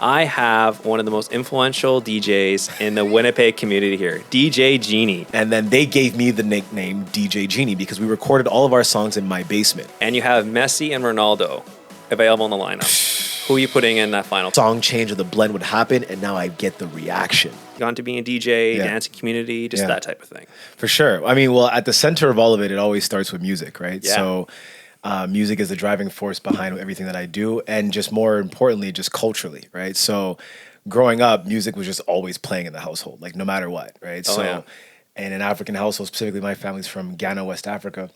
I have one of the most influential DJs in the Winnipeg community here, DJ GeNie. And then they gave me the nickname DJ GeNie because we recorded all of our songs in my basement. And you have Messi and Ronaldo available in the lineup. Who are you putting in that final? Song change of the blend would happen, and now I get the reaction. Gone to being a DJ, dancing community, just that type of thing. For sure. I mean, well, at the center of all of it, it always starts with music, right? Yeah. So music is the driving force behind everything that I do, and just more importantly, just culturally, right? So growing up, music was just always playing in the household, like no matter what, right? And in African households, specifically my family's from Ghana, West Africa.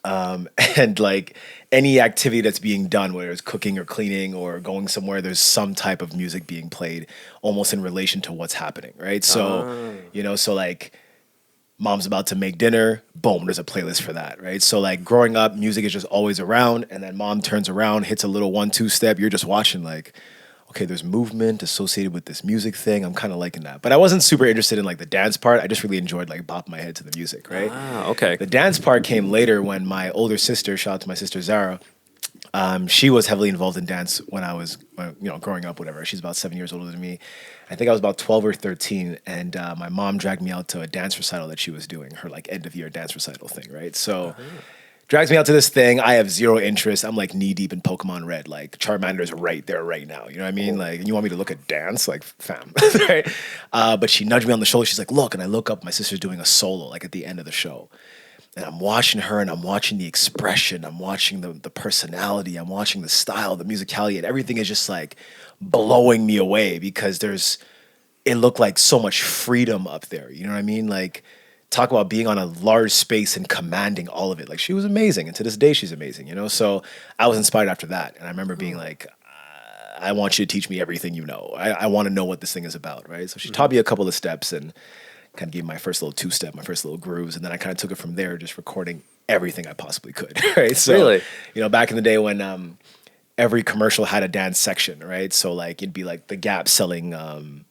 And like any activity that's being done, whether it's cooking or cleaning or going somewhere, there's some type of music being played almost in relation to what's happening, right? So, so like mom's about to make dinner, boom, there's a playlist for that, right? So like growing up, music is just always around, and then mom turns around, hits a little 1-2 step, you're just watching like, okay, there's movement associated with this music thing. I'm kind of liking that. But I wasn't super interested in like the dance part. I just really enjoyed like bopping my head to the music, right? Okay. The dance part came later when my older sister, shout out to my sister Zara, she was heavily involved in dance when I was, growing up, whatever. She's about 7 years older than me. I think I was about 12 or 13, and my mom dragged me out to a dance recital that she was doing, her like end of year dance recital thing, right? So drags me out to this thing. I have zero interest. I'm like knee deep in Pokemon Red. Like Charmander's right there right now. You know what I mean? Like, you want me to look at dance? Like, fam. Right? But she nudged me on the shoulder. She's like, look. And I look up. My sister's doing a solo like at the end of the show. And I'm watching her, and I'm watching the expression. I'm watching the personality. I'm watching the style, the musicality. And everything is just like blowing me away because it looked like so much freedom up there. You know what I mean? Like, talk about being on a large space and commanding all of it. Like, she was amazing. And to this day, she's amazing, So I was inspired after that. And I remember being like, I want you to teach me everything you know. I want to know what this thing is about, right? So she taught me a couple of steps and kind of gave me my first little two-step, my first little grooves. And then I kind of took it from there, just recording everything I possibly could, right? So, really? Back in the day when every commercial had a dance section, right? So, like, it'd be like the Gap selling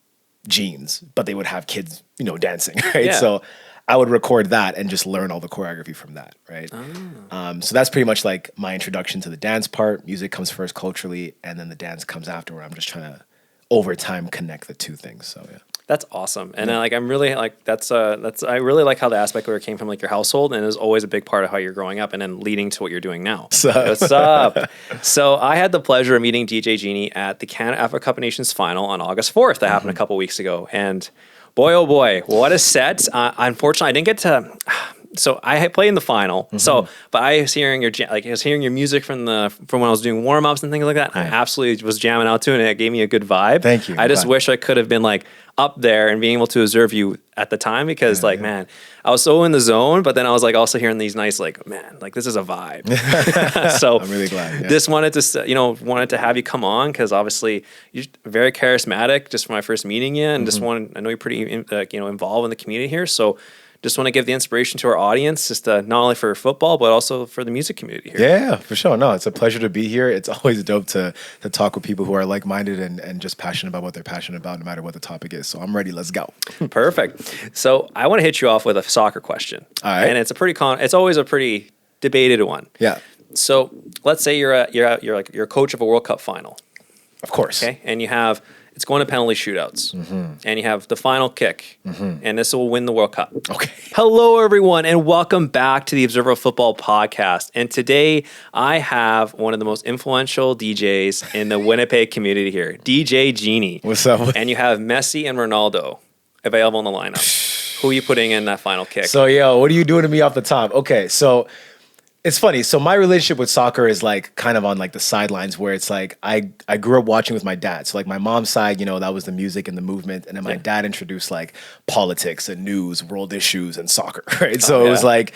jeans, but they would have kids, dancing, right? Yeah. So I would record that and just learn all the choreography from that, right? So that's pretty much like my introduction to the dance part. Music comes first culturally, and then the dance comes after, where I'm just trying to, over time, connect the two things. So, yeah. That's awesome. And I'm really like, I really like how the aspect where it came from like your household, and is always a big part of how you're growing up and then leading to what you're doing now. What's up? So I had the pleasure of meeting DJ GeNie at the Canada Africa Cup of Nations final on August 4th. That happened a couple weeks ago. And boy, oh boy, what a set. Unfortunately, I didn't get to... So I had played in the final. But I was hearing your music from when I was doing warm ups and things like that. I absolutely was jamming out to it, and it gave me a good vibe. Thank you. I just wish I could have been like up there and being able to observe you at the time, because man, I was so in the zone. But then I was like also hearing these nice this is a vibe. So I'm really glad. Just wanted to have you come on, because obviously you're very charismatic just from my first meeting you, and I know you're pretty involved in the community here. So just want to give the inspiration to our audience, just not only for football, but also for the music community here. Yeah, for sure. No, it's a pleasure to be here. It's always dope to talk with people who are like-minded and just passionate about what they're passionate about, no matter what the topic is. So I'm ready. Let's go. Perfect. So I want to hit you off with a soccer question. All right. And it's it's always a pretty debated one. Yeah. So let's say you're a coach of a World Cup final. Of course. Okay. And it's going to penalty shootouts, and you have the final kick, and this will win the World Cup. Okay. Hello, everyone, and welcome back to the Observer of Football podcast. And today, I have one of the most influential DJs in the Winnipeg community here, DJ GeNie. What's up? And you have Messi and Ronaldo available in the lineup. Who are you putting in that final kick? So, what are you doing to me off the top? Okay, so it's funny. So my relationship with soccer is like kind of on like the sidelines, where it's like I grew up watching with my dad. So like my mom's side, that was the music and the movement. And then my dad introduced like politics and news, world issues and soccer, right? So it was like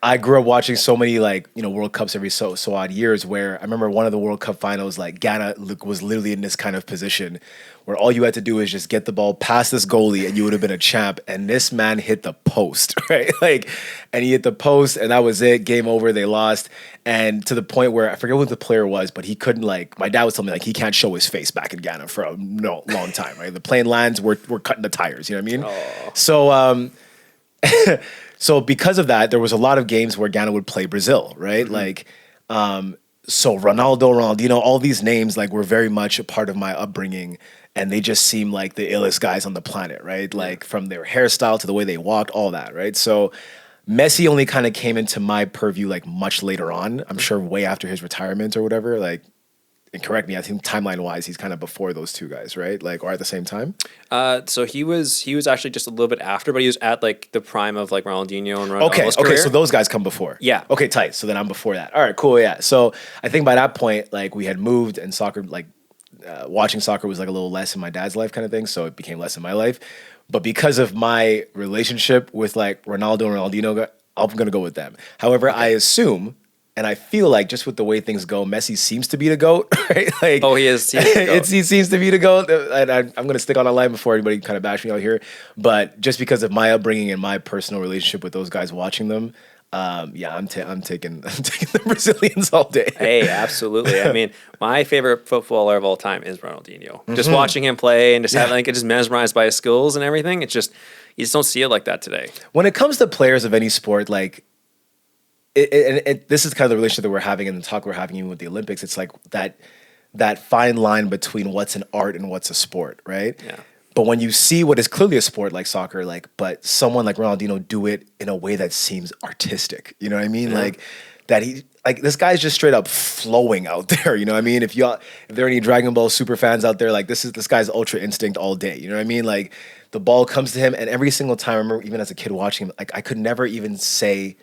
I grew up watching so many World Cups every so odd years, where I remember one of the World Cup finals, like Ghana was literally in this kind of position where all you had to do is just get the ball past this goalie and you would have been a champ. And this man hit the post, right? And he hit the post, and that was it. Game over. They lost. And to the point where I forget what the player was, but he couldn't my dad was telling me he can't show his face back in Ghana for a long time, right? The plane lands, we're cutting the tires, you know what I mean? Oh. So, so because of that, there was a lot of games where Ghana would play Brazil, right? So Ronaldo, Ronaldinho, all these names like were very much a part of my upbringing, and they just seem like the illest guys on the planet, right? Like from their hairstyle to the way they walked, all that, right? So Messi only kind of came into my purview like much later on. I'm sure way after his retirement or whatever. Like, and correct me, I think timeline wise, he's kind of before those two guys, right? Like, or at the same time. So he was actually just a little bit after, but he was at like the prime of like Ronaldinho and Ronaldo's Okay, career. so those guys come before. Yeah. Okay, tight. So then I'm before that. All right, cool. Yeah. So I think by that point, like we had moved, and soccer, like watching soccer was like a little less in my dad's life, kind of thing. So it became less in my life. But because of my relationship with like Ronaldo and Ronaldinho, I'm gonna go with them. However, I assume. And I feel like just with the way things go, Messi seems to be the GOAT, right? Like, he is. He seems to be the GOAT. And I'm going to stick on that line before anybody kind of bash me out here. But just because of my upbringing and my personal relationship with those guys watching them, I'm taking the Brazilians all day. Hey, absolutely. I mean, my favorite footballer of all time is Ronaldinho. Just watching him play and just having like just mesmerized by his skills and everything. It's just you just don't see it like that today. When it comes to players of any sport, like. This is kind of the relationship that we're having and the talk we're having even with the Olympics. It's like that fine line between what's an art and what's a sport, right? Yeah. But when you see what is clearly a sport like soccer, like but someone like Ronaldinho do it in a way that seems artistic, you know what I mean? Yeah. Like that he like this guy's just straight up flowing out there, you know what I mean? If there are any Dragon Ball super fans out there, like this guy's Ultra Instinct all day, you know what I mean? Like the ball comes to him, and every single time, I remember even as a kid watching him, like I could never even say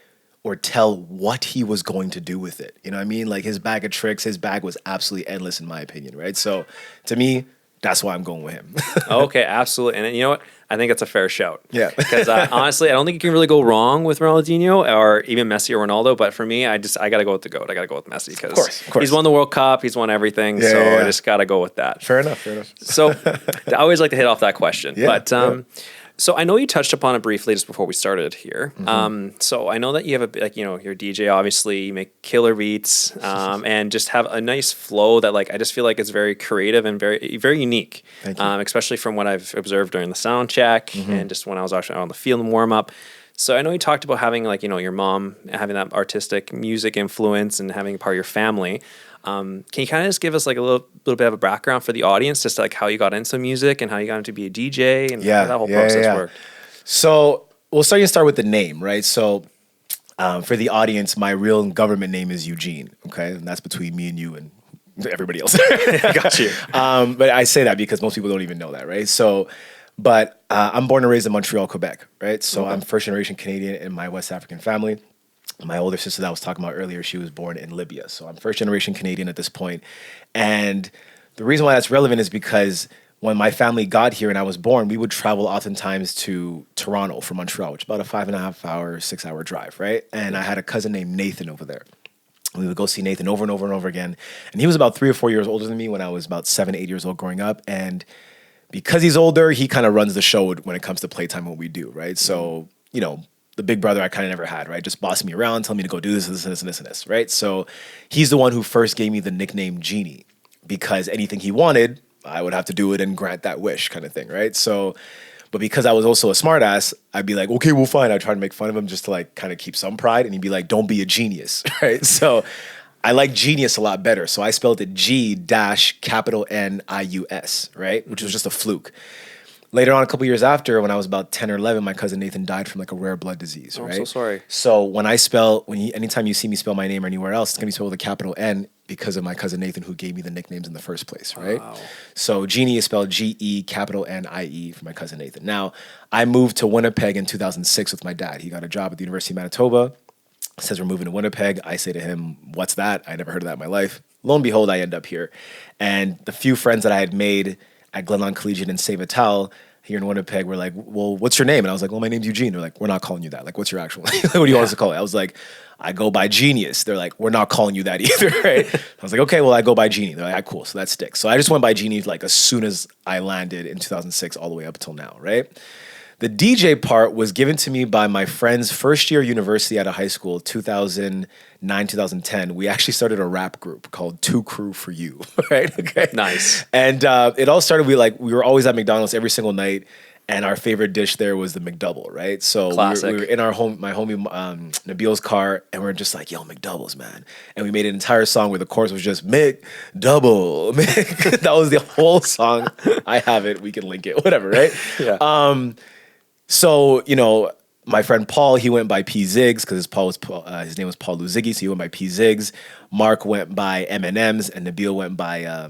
or tell what he was going to do with it. You know what I mean? Like his bag of tricks, his bag was absolutely endless in my opinion, right? So to me, that's why I'm going with him. Okay, absolutely. And you know what? I think it's a fair shout. Yeah. Because honestly, I don't think you can really go wrong with Ronaldinho or even Messi or Ronaldo. But for me, I got to go with the GOAT. I got to go with Messi because he's won the World Cup. He's won everything. I just got to go with that. Fair enough. So I always like to hit off that question. Yeah, but so I know you touched upon it briefly just before we started here. So I know that you have you're a DJ, obviously, you make killer beats, and just have a nice flow that like I just feel like it's very creative and very very unique. Thank you. Especially from what I've observed during the sound check and just when I was actually on the field and warm up. So I know you talked about having your mom having that artistic music influence and having part of your family. Can you kind of just give us like a little bit of a background for the audience, just like how you got into music and how you got into be a DJ and how that whole process worked? So we'll start with the name, right? So for the audience, my real government name is Eugene, okay? And that's between me and you and everybody else. Got you. But I say that because most people don't even know that, right? So, but I'm born and raised in Montreal, Quebec, right? So I'm first generation Canadian in my West African family. My older sister that I was talking about earlier, she was born in Libya. So I'm first generation Canadian at this point. And the reason why that's relevant is because when my family got here and I was born, we would travel oftentimes to Toronto from Montreal, which is about a 5.5 hour, 6 hour drive, right? And I had a cousin named Nathan over there. We would go see Nathan over and over and over again. And he was about 3 or 4 years older than me when I was about 7, 8 years old growing up. And because he's older, he kind of runs the show when it comes to playtime, what we do, right? So, the big brother I kind of never had, right? Just bossing me around, telling me to go do this, right? So he's the one who first gave me the nickname Genie because anything he wanted, I would have to do it and grant that wish kind of thing, right? So, but because I was also a smart ass, I'd be like, okay, well, fine. I'd try to make fun of him just to like kind of keep some pride. And he'd be like, don't be a genius, right? So I like genius a lot better. So I spelled it G-N-I-U-S, right? Which was just a fluke. Later on, a couple years after, when I was about 10 or 11, my cousin Nathan died from like a rare blood disease, right? I'm so sorry. So when anytime you see me spell my name or anywhere else, it's gonna be spelled with a capital N because of my cousin Nathan who gave me the nicknames in the first place, right? Wow. So Genie is spelled G-E-N-I-E for my cousin Nathan. Now, I moved to Winnipeg in 2006 with my dad. He got a job at the University of Manitoba. Says we're moving to Winnipeg. I say to him, what's that? I never heard of that in my life. Lo and behold, I end up here. And the few friends that I had made at Glenlawn Collegiate and Saint Vital here in Winnipeg were like, well, what's your name? And I was like, well, my name's Eugene. They're like, we're not calling you that. Like, what's your actual name? What do you want us to call it? I was like, I go by Genius. They're like, we're not calling you that either, right? I was like, okay, well, I go by Genie. They're like, cool, so that sticks. So I just went by Genie like as soon as I landed in 2006 all the way up until now, right? The DJ part was given to me by my friend's first year university out of high school, 2009, 2010. We actually started a rap group called Two Crew for You, right? Okay. Nice. And it all started, we were always at McDonald's every single night. And our favorite dish there was the McDouble, right? So we were in our home, my homie Nabil's car, and we are just like, yo, McDoubles, man. And we made an entire song where the chorus was just McDouble. That was the whole song. I have it. We can link it, whatever, right? Yeah. So, you know, my friend Paul, he went by P Ziggs because his name was Paul Luziggy, so he went by P Ziggs. Mark went by M&M's, and Nabil went by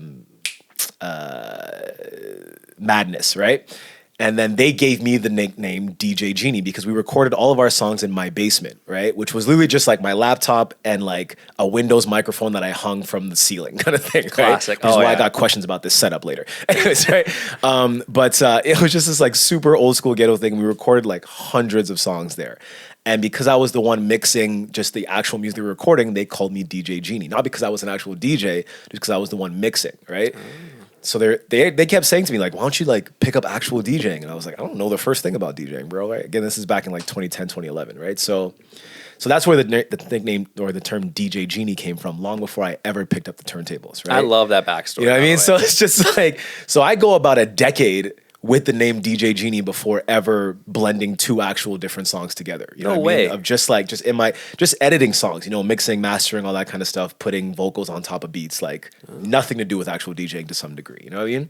Madness, right? And then they gave me the nickname DJ GeNie because we recorded all of our songs in my basement, right? Which was literally just like my laptop and like a Windows microphone that I hung from the ceiling kind of thing, right? Classic. Which is why I got questions about this setup later. Anyways, right? But it was just this like super old school ghetto thing. We recorded like hundreds of songs there. And because I was the one mixing just the actual music they were recording, they called me DJ GeNie. Not because I was an actual DJ, just because I was the one mixing, right? So they kept saying to me, like, why don't you like pick up actual DJing? And I was like, I don't know the first thing about DJing, bro. Right? Again, this is back in like 2010, 2011, right? So that's where the nickname or the term DJ GeNie came from, long before I ever picked up the turntables, right? I love that backstory. You know what I mean? So it's just like, so I go about a decade with the name DJ GeNie before ever blending two actual different songs together. You know what I mean? Of just editing songs, you know, mixing, mastering, all that kind of stuff, putting vocals on top of beats, like nothing to do with actual DJing to some degree. You know what I mean?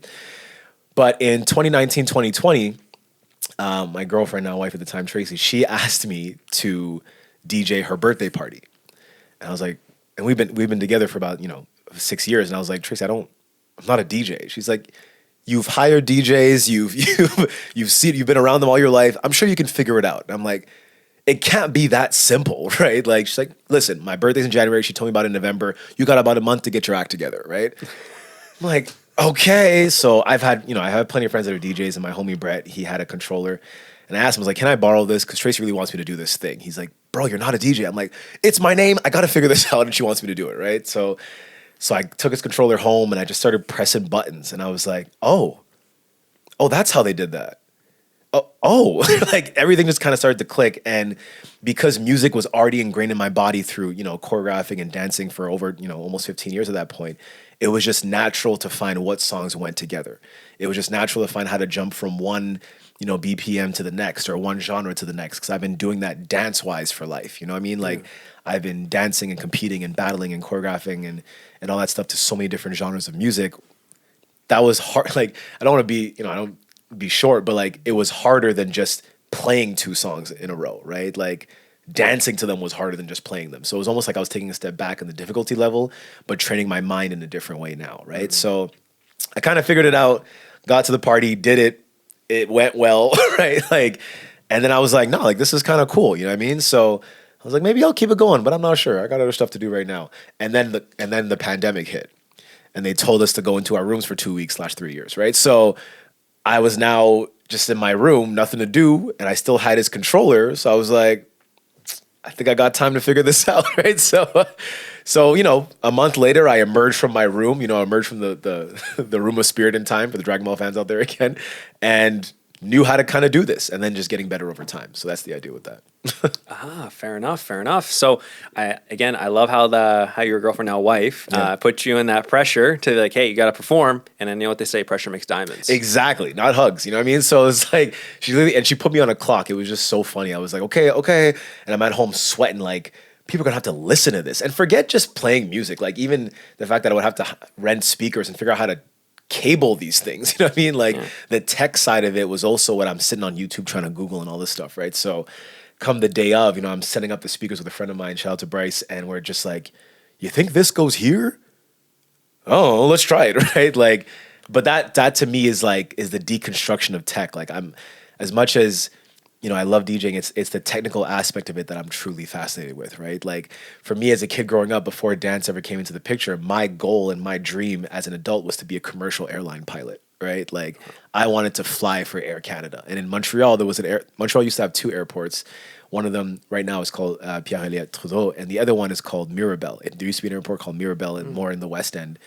But in 2019, 2020, my girlfriend, now wife at the time, Tracy, she asked me to DJ her birthday party. And I was like, and we've been together for about, 6 years. And I was like, Tracy, I'm not a DJ. She's like, you've hired DJs, you've been around them all your life. I'm sure you can figure it out. And I'm like, it can't be that simple, right? Like, she's like, listen, my birthday's in January. She told me about it in November. You got about a month to get your act together, right? I'm like, okay. So I have plenty of friends that are DJs, and my homie Brett, he had a controller. And I asked him, I was like, can I borrow this? Because Tracy really wants me to do this thing. He's like, bro, you're not a DJ. I'm like, it's my name. I got to figure this out. And she wants me to do it, right? So I took his controller home and I just started pressing buttons. And I was like, oh, that's how they did that. Like everything just kind of started to click. And because music was already ingrained in my body through, choreographing and dancing for over, almost 15 years at that point, it was just natural to find what songs went together. It was just natural to find how to jump from one, BPM to the next, or one genre to the next. Because I've been doing that dance-wise for life. You know what I mean? Like I've been dancing and competing and battling and choreographing and all that stuff to so many different genres of music. That was hard. Like, I don't want to be, I don't be short, but like it was harder than just playing two songs in a row, right? Like dancing to them was harder than just playing them. So it was almost like I was taking a step back in the difficulty level, but training my mind in a different way now, right? So I kind of figured it out, got to the party, did it. It went well, right? Like, and then I was like, no, like this is kind of cool, you know what I mean? So I was like, maybe I'll keep it going, but I'm not sure. I got other stuff to do right now. And then the pandemic hit, and they told us to go into our rooms for 2 weeks / 3 years, right? So I was now just in my room, nothing to do, and I still had his controller. So I was like, I think I got time to figure this out, right? So a month later, I emerged from my room. I emerged from the room of spirit and time for the Dragon Ball fans out there again, and knew how to kind of do this, and then just getting better over time. So that's the idea with that. Fair enough. So I love how your girlfriend, now wife, put you in that pressure to be like, hey, you got to perform. And then what they say, pressure makes diamonds. Exactly. Not hugs. You know what I mean? So it's like, she put me on a clock. It was just so funny. I was like, okay. And I'm at home sweating like, people are going to have to listen to this. And forget just playing music. Like even the fact that I would have to rent speakers and figure out how to cable these things. You know what I mean? Like the tech side of it was also what I'm sitting on YouTube trying to Google and all this stuff, right? So come the day of, I'm setting up the speakers with a friend of mine, shout out to Bryce, and we're just like, you think this goes here? Oh, let's try it, right? Like, but that to me is the deconstruction of tech. Like I'm, as much as, I love DJing, it's the technical aspect of it that I'm truly fascinated with, right? Like for me as a kid growing up, before dance ever came into the picture, my goal and my dream as an adult was to be a commercial airline pilot, right? Like I wanted to fly for Air Canada. And in Montreal, Montreal used to have 2 airports. One of them right now is called Pierre-Elliott Trudeau, and the other one is called Mirabel. There used to be an airport called Mirabel and more in the West End.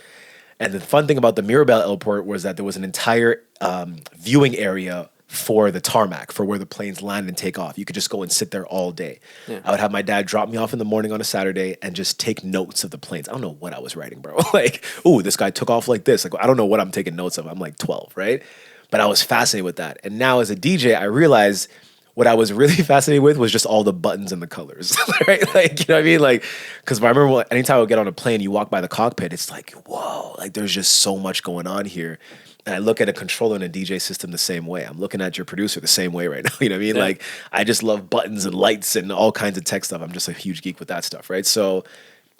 And the fun thing about the Mirabel airport was that there was an entire viewing area for the tarmac, for where the planes land and take off. You could just go and sit there all day. Yeah. I would have my dad drop me off in the morning on a Saturday and just take notes of the planes. I don't know what I was writing, bro. Like, ooh, this guy took off like this. Like, I don't know what I'm taking notes of. I'm like 12, right? But I was fascinated with that. And now as a DJ, I realized what I was really fascinated with was just all the buttons and the colors, right? Like, you know what I mean? Like, because I remember anytime I would get on a plane, you walk by the cockpit, it's like, whoa, like there's just so much going on here. And I look at a controller and a DJ system the same way. I'm looking at your producer the same way right now. You know what I mean? Yeah. Like, I just love buttons and lights and all kinds of tech stuff. I'm just a huge geek with that stuff, right? So,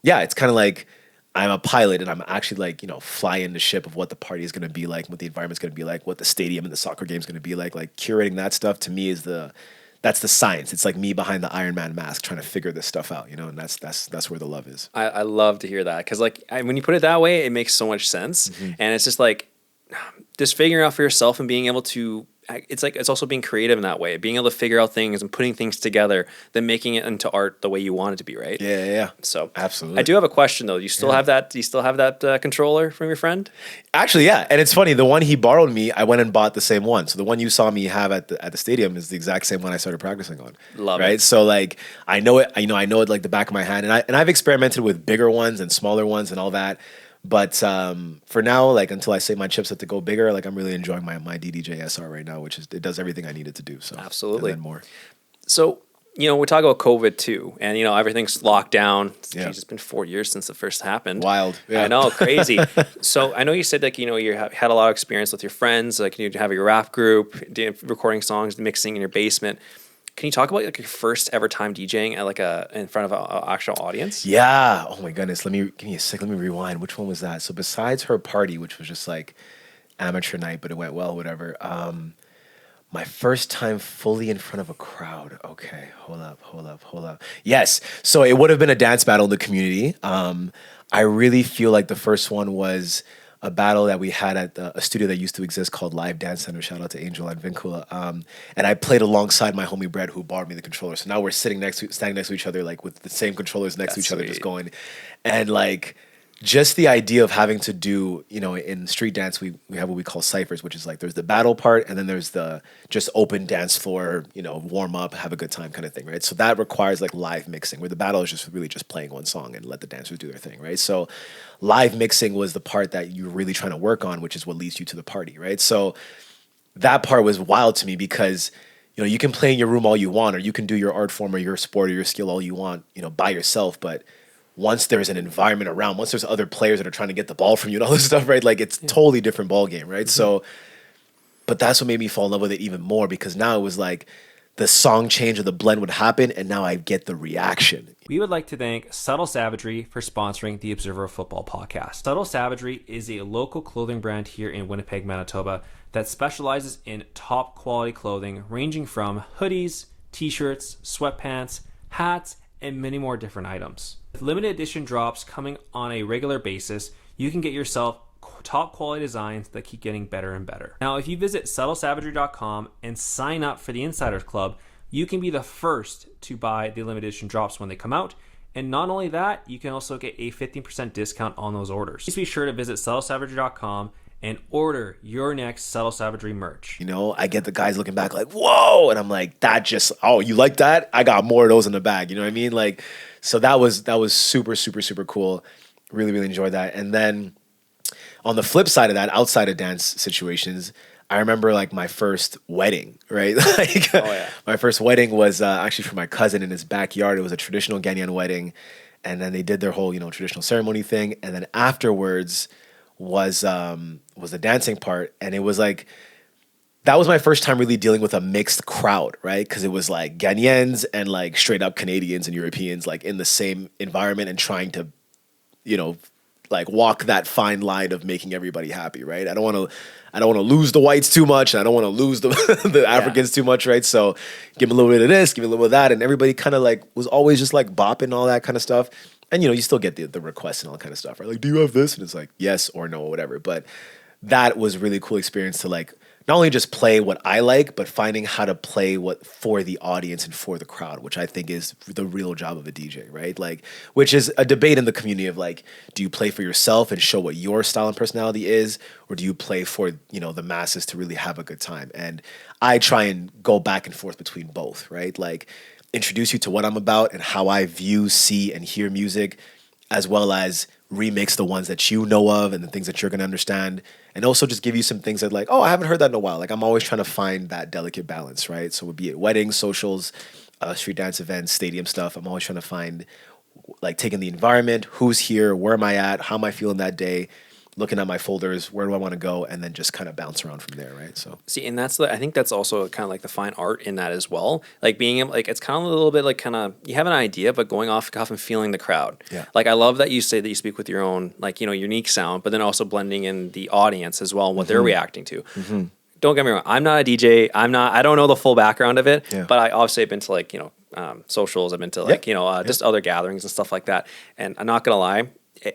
yeah, it's kind of like I'm a pilot and I'm actually like, flying the ship of what the party is going to be like, what the environment's going to be like, what the stadium and the soccer game is going to be like. Like, curating that stuff to me is that's the science. It's like me behind the Iron Man mask trying to figure this stuff out, and that's where the love is. I love to hear that because when you put it that way, it makes so much sense. Mm-hmm. And it's just like just figuring out for yourself and being able to, it's also being creative in that way, being able to figure out things and putting things together, then making it into art the way you want it to be, right? Yeah. So absolutely. I do have a question though. Do you still have that? Do you still have that controller from your friend? Actually, yeah. And it's funny. The one he borrowed me, I went and bought the same one. So the one you saw me have at the stadium is the exact same one I started practicing on. Love right? it. So like I know it. I know it like the back of my hand. And I've experimented with bigger ones and smaller ones and all that. But for now, like until I save my chipset to go bigger, like I'm really enjoying my DDJ SR right now, it does everything I need it to do. So absolutely, and then more. So we talk about COVID too, and everything's locked down. Yeah. Geez, it's been 4 years since it first happened. Wild. Yeah. I know, crazy. So I know you said like you had a lot of experience with your friends, like you have your rap group, recording songs, mixing in your basement. Can you talk about like your first ever time DJing at in front of an actual audience? Yeah. Oh my goodness. Give me a sec. Let me rewind. Which one was that? So besides her party, which was just like amateur night, but it went well, whatever. My first time fully in front of a crowd. Okay, hold up. Yes. So it would have been a dance battle in the community. I really feel like the first one was a battle that we had at a studio that used to exist called Live Dance Center. Shout out to Angel and Vincula. And I played alongside my homie Brett, who borrowed me the controller. So now we're standing next to each other, like with the same controllers next to each other, just going. And like, just the idea of having to do, in street dance, we have what we call ciphers, which is like there's the battle part and then there's the just open dance floor, warm up, have a good time kind of thing, right? So that requires like live mixing, where the battle is just really just playing one song and let the dancers do their thing, right? So live mixing was the part that you're really trying to work on, which is what leads you to the party, right? So that part was wild to me because you can play in your room all you want, or you can do your art form or your sport or your skill all you want, by yourself, but once there's an environment around, once there's other players that are trying to get the ball from you and all this stuff, right? Like it's totally different ball game, right? Mm-hmm. So, but that's what made me fall in love with it even more, because now it was like the song change or the blend would happen, and now I get the reaction. We would like to thank Subtle Savagery for sponsoring the Observer Football podcast. Subtle Savagery is a local clothing brand here in Winnipeg, Manitoba that specializes in top quality clothing ranging from hoodies, t-shirts, sweatpants, hats, and many more different items. With limited edition drops coming on a regular basis, you can get yourself top quality designs that keep getting better and better. Now, if you visit subtlesavagery.com and sign up for the Insiders Club, you can be the first to buy the limited edition drops when they come out. And not only that, you can also get a 15% discount on those orders. Please be sure to visit subtlesavagery.com and order your next Subtle Savagery merch. I get the guys looking back like, whoa, and I'm like, you like that? I got more of those in the bag. You know what I mean? Like, so that was super, super, super cool. Really, really enjoyed that. And then on the flip side of that, outside of dance situations, I remember like my first wedding, right? My first wedding was actually for my cousin in his backyard. It was a traditional Ghanaian wedding. And then they did their whole, traditional ceremony thing. And then afterwards was the dancing part. And it was like, that was my first time really dealing with a mixed crowd, right? Because it was like Ghanaians and like straight up Canadians and Europeans like in the same environment and trying to, like walk that fine line of making everybody happy, right? I don't want to lose the whites too much, and I don't want to lose the Africans too much, right? So give me a little bit of this, give me a little bit of that, and everybody kind of like was always just like bopping all that kind of stuff. And you still get the requests and all that kind of stuff, right? Like, do you have this? And it's like yes or no or whatever. But that was a really cool experience to like not only just play what I like, but finding how to play what for the audience and for the crowd, which I think is the real job of a DJ, right? Like, which is a debate in the community of like, do you play for yourself and show what your style and personality is, or do you play for, you know, the masses to really have a good time? And I try and go back and forth between both, right? Like, introduce you to what I'm about and how I view, see, and hear music, as well as remix the ones that you know of and the things that you're going to understand. And also just give you some things that like, oh, I haven't heard that in a while. Like, I'm always trying to find that delicate balance, right? So it would be at weddings, socials, street dance events, stadium stuff. I'm always trying to find, like, taking the environment, who's here, where am I at, how am I feeling that day, looking at my folders, where do I want to go, and then just kind of bounce around from there, right? So see, and I think that's also kind of like the fine art in that as well. Like being able, like it's kind of a little bit like kind of you have an idea, but going off and feeling the crowd. Yeah. Like I love that you say that you speak with your own like unique sound, but then also blending in the audience as well and what they're reacting to. Mm-hmm. Don't get me wrong, I'm not a DJ. I don't know the full background of it, but I obviously have been to like socials. I've been to like just other gatherings and stuff like that. And I'm not gonna lie,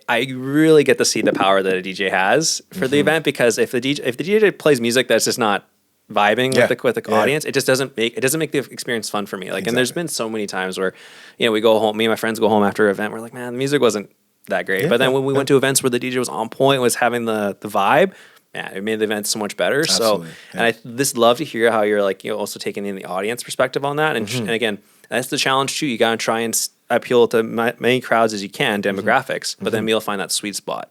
I really get to see the power that a DJ has for the event, because if the DJ plays music that's just not vibing with the audience, it just doesn't make the experience fun for me. Like, and there's been so many times where, we go home, me and my friends go home after an event, we're like, man, the music wasn't that great. But then when we went to events where the DJ was on point, was having the vibe, man, it made the event so much better. Absolutely. So, and I just love to hear how you're like, also taking in the audience perspective on that. And, and again, that's the challenge too. You got to try and appeal to many crowds as you can, demographics, but then you'll find that sweet spot.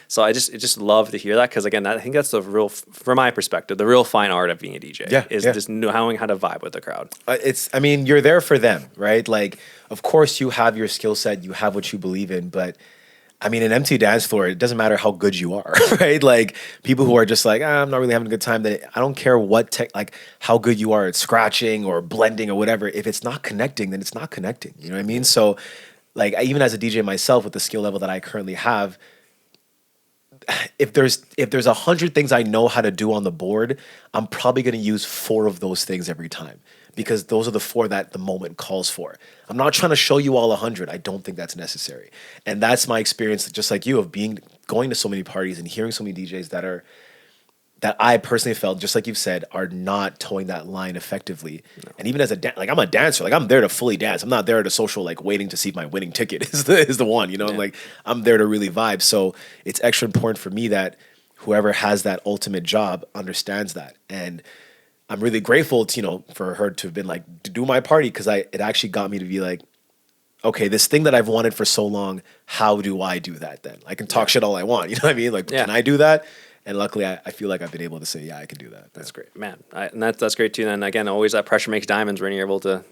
So I just love to hear that, because again, I think that's the real, from my perspective, the real fine art of being a DJ is just knowing how to vibe with the crowd. You're there for them, right? Like, of course you have your skill set, you have what you believe in, but I mean, an empty dance floor, it doesn't matter how good you are, right? Like, people who are just like, I'm not really having a good time, I don't care like how good you are at scratching or blending or whatever. If it's not connecting, then it's not connecting. You know what I mean? So, like, even as a DJ myself, with the skill level that I currently have, if there's 100 things I know how to do on the board, I'm probably going to use 4 of those things every time, because those are the 4 that the moment calls for. I'm not trying to show you all 100. I don't think that's necessary. And that's my experience, just like you, of going to so many parties and hearing so many DJs that I personally felt, just like you've said, are not towing that line effectively. No. And even as I'm a dancer, like, I'm there to fully dance. I'm not there to social, like, waiting to see if my winning ticket is the one, I'm like, I'm there to really vibe. So it's extra important for me that whoever has that ultimate job understands that. And I'm really grateful to, for her to have been like, to do my party, because it actually got me to be like, okay, this thing that I've wanted for so long, how do I do that then? I can talk shit all I want, you know what I mean? Like, can I do that? And luckily, I feel like I've been able to say, I can do that. That's great, man. And that's great too. And again, always that pressure makes diamonds when you're able to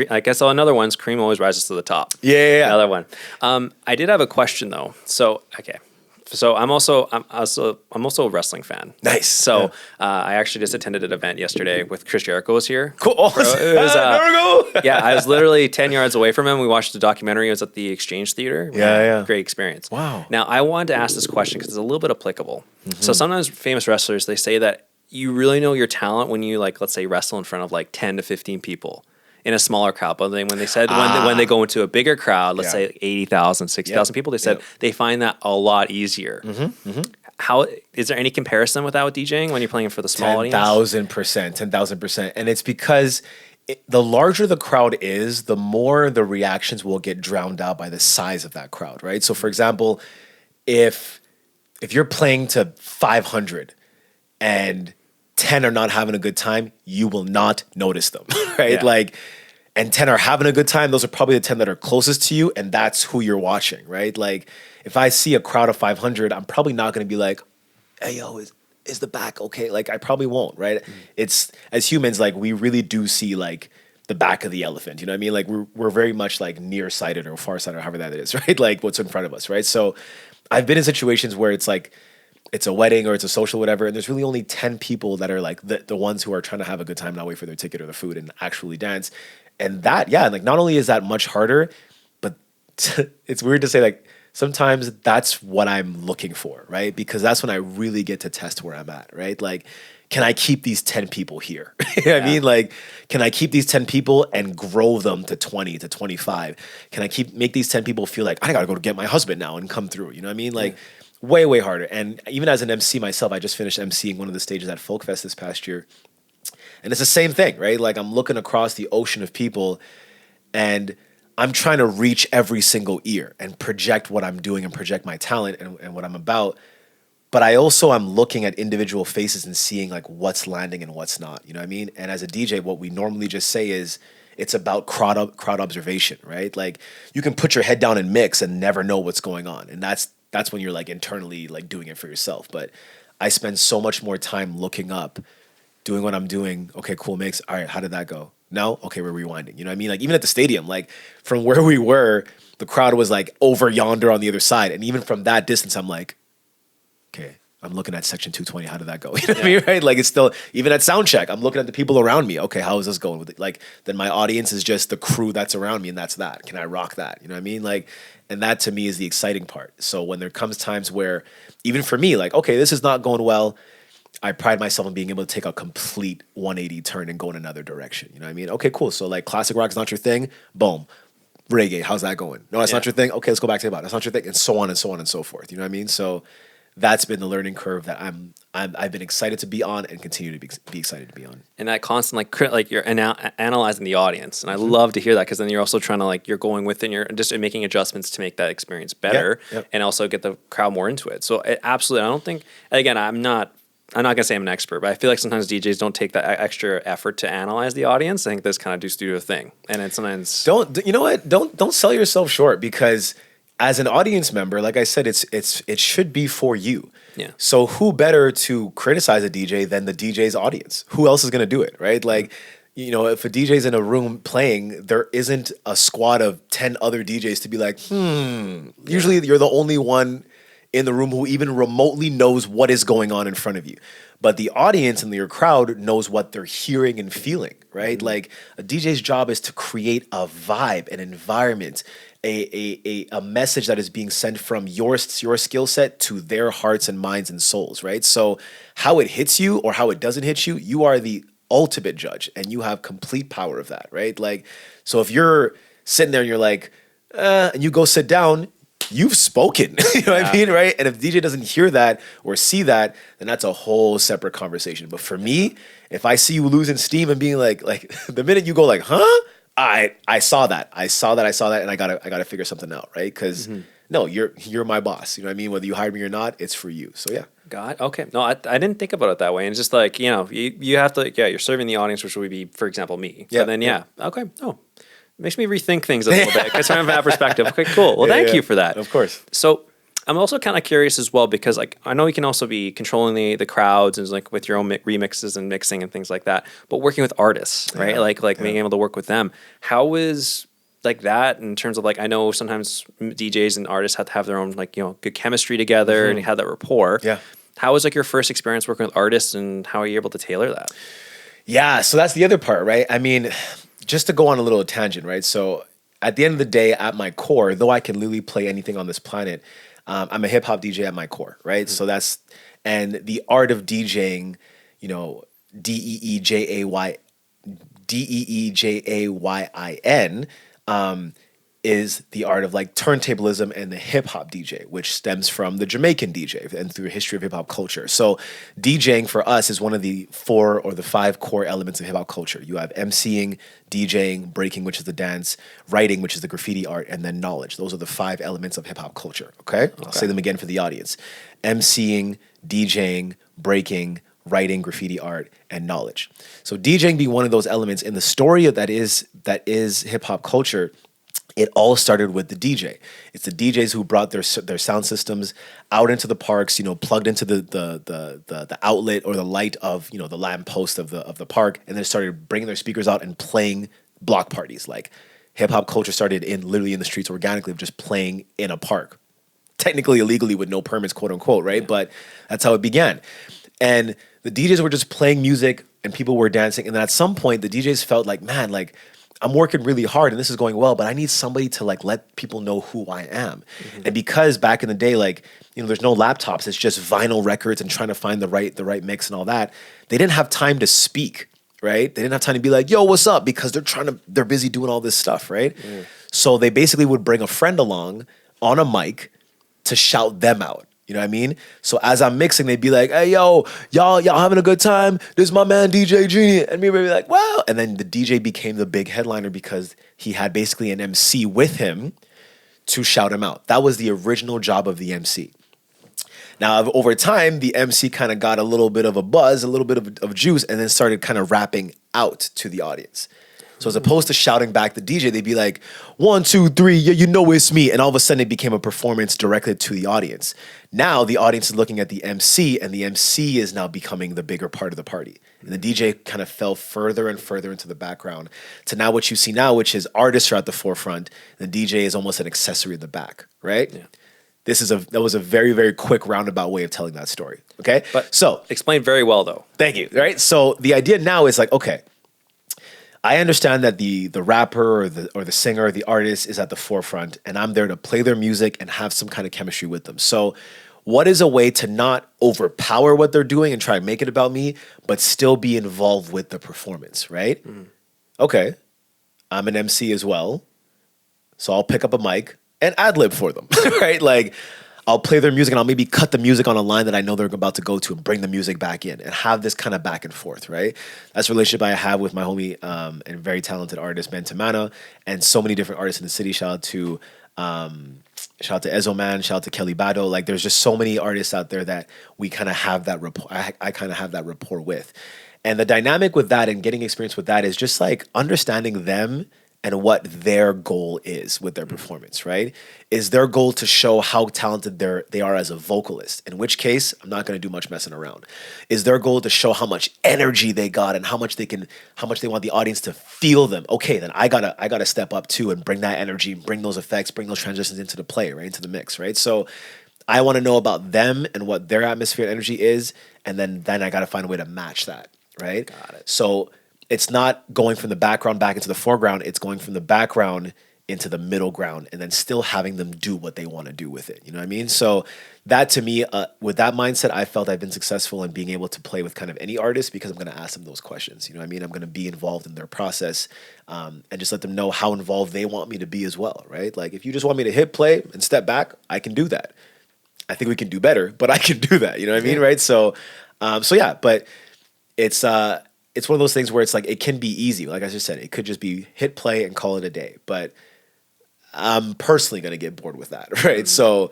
I guess another one's cream always rises to the top. Yeah. Another one. I did have a question though. So, okay. So I'm also a wrestling fan. Nice. So I actually just attended an event yesterday with Chris Jericho was here. Cool. Yeah, I was literally 10 yards away from him. We watched the documentary. It was at the Exchange Theater. Yeah. Great experience. Wow. Now I wanted to ask this question because it's a little bit applicable. So sometimes famous wrestlers, they say that you really know your talent when you, like, let's say, wrestle in front of like 10 to 15 people in a smaller crowd. But when they said when they go into a bigger crowd, let's say 80,000, 60,000 people, they said they find that a lot easier. How is there any comparison with that with DJing when you're playing for the small audience? 10,000%. And it's because the larger the crowd is, the more the reactions will get drowned out by the size of that crowd, right? So, for example, if you're playing to 500 and 10 are not having a good time, you will not notice them, right? Like, and 10 are having a good time, those are probably the 10 that are closest to you, and that's who you're watching, right? Like, if I see a crowd of 500, I'm probably not going to be like, hey, yo, is the back okay? Like, I probably won't, right? It's, as humans, like, we really do see, like, the back of the elephant, you know what I mean? Like, we're very much, like, nearsighted or farsighted, or however that is, right? Like, what's in front of us, right? So I've been in situations where it's like, it's a wedding or it's a social, whatever, and there's really only 10 people that are like the ones who are trying to have a good time, not wait for their ticket or the food and actually dance. And that, like, not only is that much harder, but it's weird to say, like, sometimes that's what I'm looking for, right? Because that's when I really get to test where I'm at, right? Like, can I keep these 10 people here? You know what I mean? Like, can I keep these 10 people and grow them to 20, to 25? Can I make these 10 people feel like, I gotta go to get my husband now and come through? You know what I mean? Like, way harder. And even as an MC myself, I just finished MCing one of the stages at Folk Fest this past year. And it's the same thing, right? Like I'm looking across the ocean of people and I'm trying to reach every single ear and project what I'm doing and project my talent and what I'm about. But I also am looking at individual faces and seeing like what's landing and what's not. You know what I mean? And as a DJ, what we normally just say is it's about crowd observation, right? Like you can put your head down and mix and never know what's going on. And that's when you're like internally like doing it for yourself. But I spend so much more time looking up, doing what I'm doing. Okay, cool mix. All right, how did that go? No? Okay, we're rewinding. You know what I mean? Like even at the stadium, like from where we were, the crowd was like over yonder on the other side. And even from that distance, I'm like, okay, I'm looking at section 220. How did that go? You know what I mean? Right? Like it's still, even at sound check, I'm looking at the people around me. Okay, how is this going with it? Like then my audience is just the crew that's around me and that's that. Can I rock that? You know what I mean? Like, and that to me is the exciting part. So when there comes times where, even for me, like, okay, this is not going well, I pride myself on being able to take a complete 180 turn and go in another direction. You know what I mean? Okay, cool. So like classic rock is not your thing. Boom. Reggae, how's that going? No, that's not your thing. Okay, let's go back to hip hop. That's not your thing, and so on and so on and so forth. You know what I mean? So that's been the learning curve that I've been excited to be on and continue to be excited to be on. And that constant like you're analyzing the audience, and I love to hear that because then you're also trying to like you're going with and you're just making adjustments to make that experience better and also get the crowd more into it. So absolutely, I don't think again I'm not gonna say I'm an expert, but I feel like sometimes DJs don't take that extra effort to analyze the audience. I think this kind of just do a thing, and it's sometimes you know what? Don't sell yourself short because as an audience member, like I said, it should be for you. Yeah. So who better to criticize a DJ than the DJ's audience? Who else is gonna do it, right? Like, you know, if a DJ's in a room playing, there isn't a squad of 10 other DJs to be like, Usually you're the only one in the room who even remotely knows what is going on in front of you. But the audience and your crowd knows what they're hearing and feeling, right? Like a DJ's job is to create a vibe, an environment, a message that is being sent from your skill set to their hearts and minds and souls, right? So how it hits you or how it doesn't hit you, you are the ultimate judge and you have complete power of that, right? Like, so if you're sitting there and you're like, and you go sit down, you've spoken, you know what I mean, right? And if DJ doesn't hear that or see that, then that's a whole separate conversation. But for me, if I see you losing steam and being like the minute you go like, huh? I saw that, and I gotta figure something out, right? Because no, you're my boss. You know what I mean? Whether you hired me or not, it's for you. So yeah. God, okay. No, I didn't think about it that way. And it's just like, you know, you have to, you're serving the audience, which would be, for example, me. So then, okay, no. Makes me rethink things a little bit because from that perspective. Okay, cool. Well, thank you for that. Of course. So I'm also kind of curious as well because like I know you can also be controlling the crowds and like with your own remixes and mixing and things like that, but working with artists, right? Like being able to work with them. How is like that in terms of like I know sometimes DJs and artists have to have their own like, you know, good chemistry together and have that rapport. Yeah. How was like your first experience working with artists and how are you able to tailor that? Yeah, so that's the other part, right? I mean, just to go on a little tangent, right? So at the end of the day, at my core, though I can literally play anything on this planet, I'm a hip hop DJ at my core, right? So and the art of DJing, you know, DEEJAYIN, is the art of like turntablism and the hip hop DJ, which stems from the Jamaican DJ and through the history of hip hop culture. So DJing for us is one of the 4 or the 5 core elements of hip hop culture. You have MCing, DJing, breaking, which is the dance, writing, which is the graffiti art, and then knowledge. Those are the 5 elements of hip hop culture. Okay? I'll say them again for the audience. MCing, DJing, breaking, writing, graffiti art, and knowledge. So DJing being one of those elements in the story that is hip hop culture, it all started with the DJ. It's the DJs who brought their sound systems out into the parks, you know, plugged into the outlet or the light of, you know, the lamp post of the park, and then started bringing their speakers out and playing block parties. Like hip hop culture started literally in the streets organically of just playing in a park, technically illegally with no permits, quote unquote, right? Yeah. But that's how it began. And the DJs were just playing music and people were dancing. And then at some point, the DJs felt like, man, like I'm working really hard and this is going well, but I need somebody to like let people know who I am. And because back in the day, like, you know, there's no laptops, it's just vinyl records and trying to find the right mix and all that. They didn't have time to speak, right? They didn't have time to be like, yo, what's up? Because they're busy doing all this stuff, right? So they basically would bring a friend along on a mic to shout them out. You know what I mean? So as I'm mixing, they'd be like, hey, yo, y'all having a good time? This is my man, DJ GeNie. And me would be like, wow. And then the DJ became the big headliner because he had basically an MC with him to shout him out. That was the original job of the MC. Now, over time, the MC kind of got a little bit of a buzz, a little bit of juice, and then started kind of rapping out to the audience. So as opposed to shouting back the DJ, they'd be like, 1, 2, 3, yeah, you know it's me. And all of a sudden it became a performance directed to the audience. Now the audience is looking at the MC, and the MC is now becoming the bigger part of the party. And the DJ kind of fell further and further into the background to now what you see now, which is artists are at the forefront. The DJ is almost an accessory in the back, right? Yeah. That was a very, very quick roundabout way of telling that story. Okay. But so explained very well though. Thank you. Right. So the idea now is like, okay, I understand that the rapper or the singer or the artist is at the forefront, and I'm there to play their music and have some kind of chemistry with them. So what is a way to not overpower what they're doing and try to make it about me, but still be involved with the performance, right? Mm. Okay. I'm an MC as well. So I'll pick up a mic and ad-lib for them, right? Like, I'll play their music and I'll maybe cut the music on a line that I know they're about to go to and bring the music back in and have this kind of back and forth, right? That's a relationship I have with my homie and very talented artist, Ben Tamana, and so many different artists in the city. Shout out to Ezo Man, shout out to Kelly Bado. Like, there's just so many artists out there that we kind of have that rapport. I kind of have that rapport with. And the dynamic with that and getting experience with that is just like understanding them and what their goal is with their performance, right? Is their goal to show how talented they are as a vocalist, in which case, I'm not gonna do much messing around. Is their goal to show how much energy they got and how much they want the audience to feel them? Okay, then I gotta step up too and bring that energy, bring those effects, bring those transitions into the play, right? Into the mix, right? So I wanna know about them and what their atmosphere and energy is, and then I gotta find a way to match that, right? Got it. So it's not going from the background back into the foreground. It's going from the background into the middle ground and then still having them do what they want to do with it. You know what I mean? So that to me, with that mindset, I felt I've been successful in being able to play with kind of any artist because I'm going to ask them those questions. You know what I mean? I'm going to be involved in their process and just let them know how involved they want me to be as well, right? Like if you just want me to hit play and step back, I can do that. I think we can do better, but I can do that. You know what I mean? Right? So yeah, but it's one of those things where it's like it can be easy. Like I just said, it could just be hit play and call it a day. But I'm personally going to get bored with that, right? Mm-hmm. So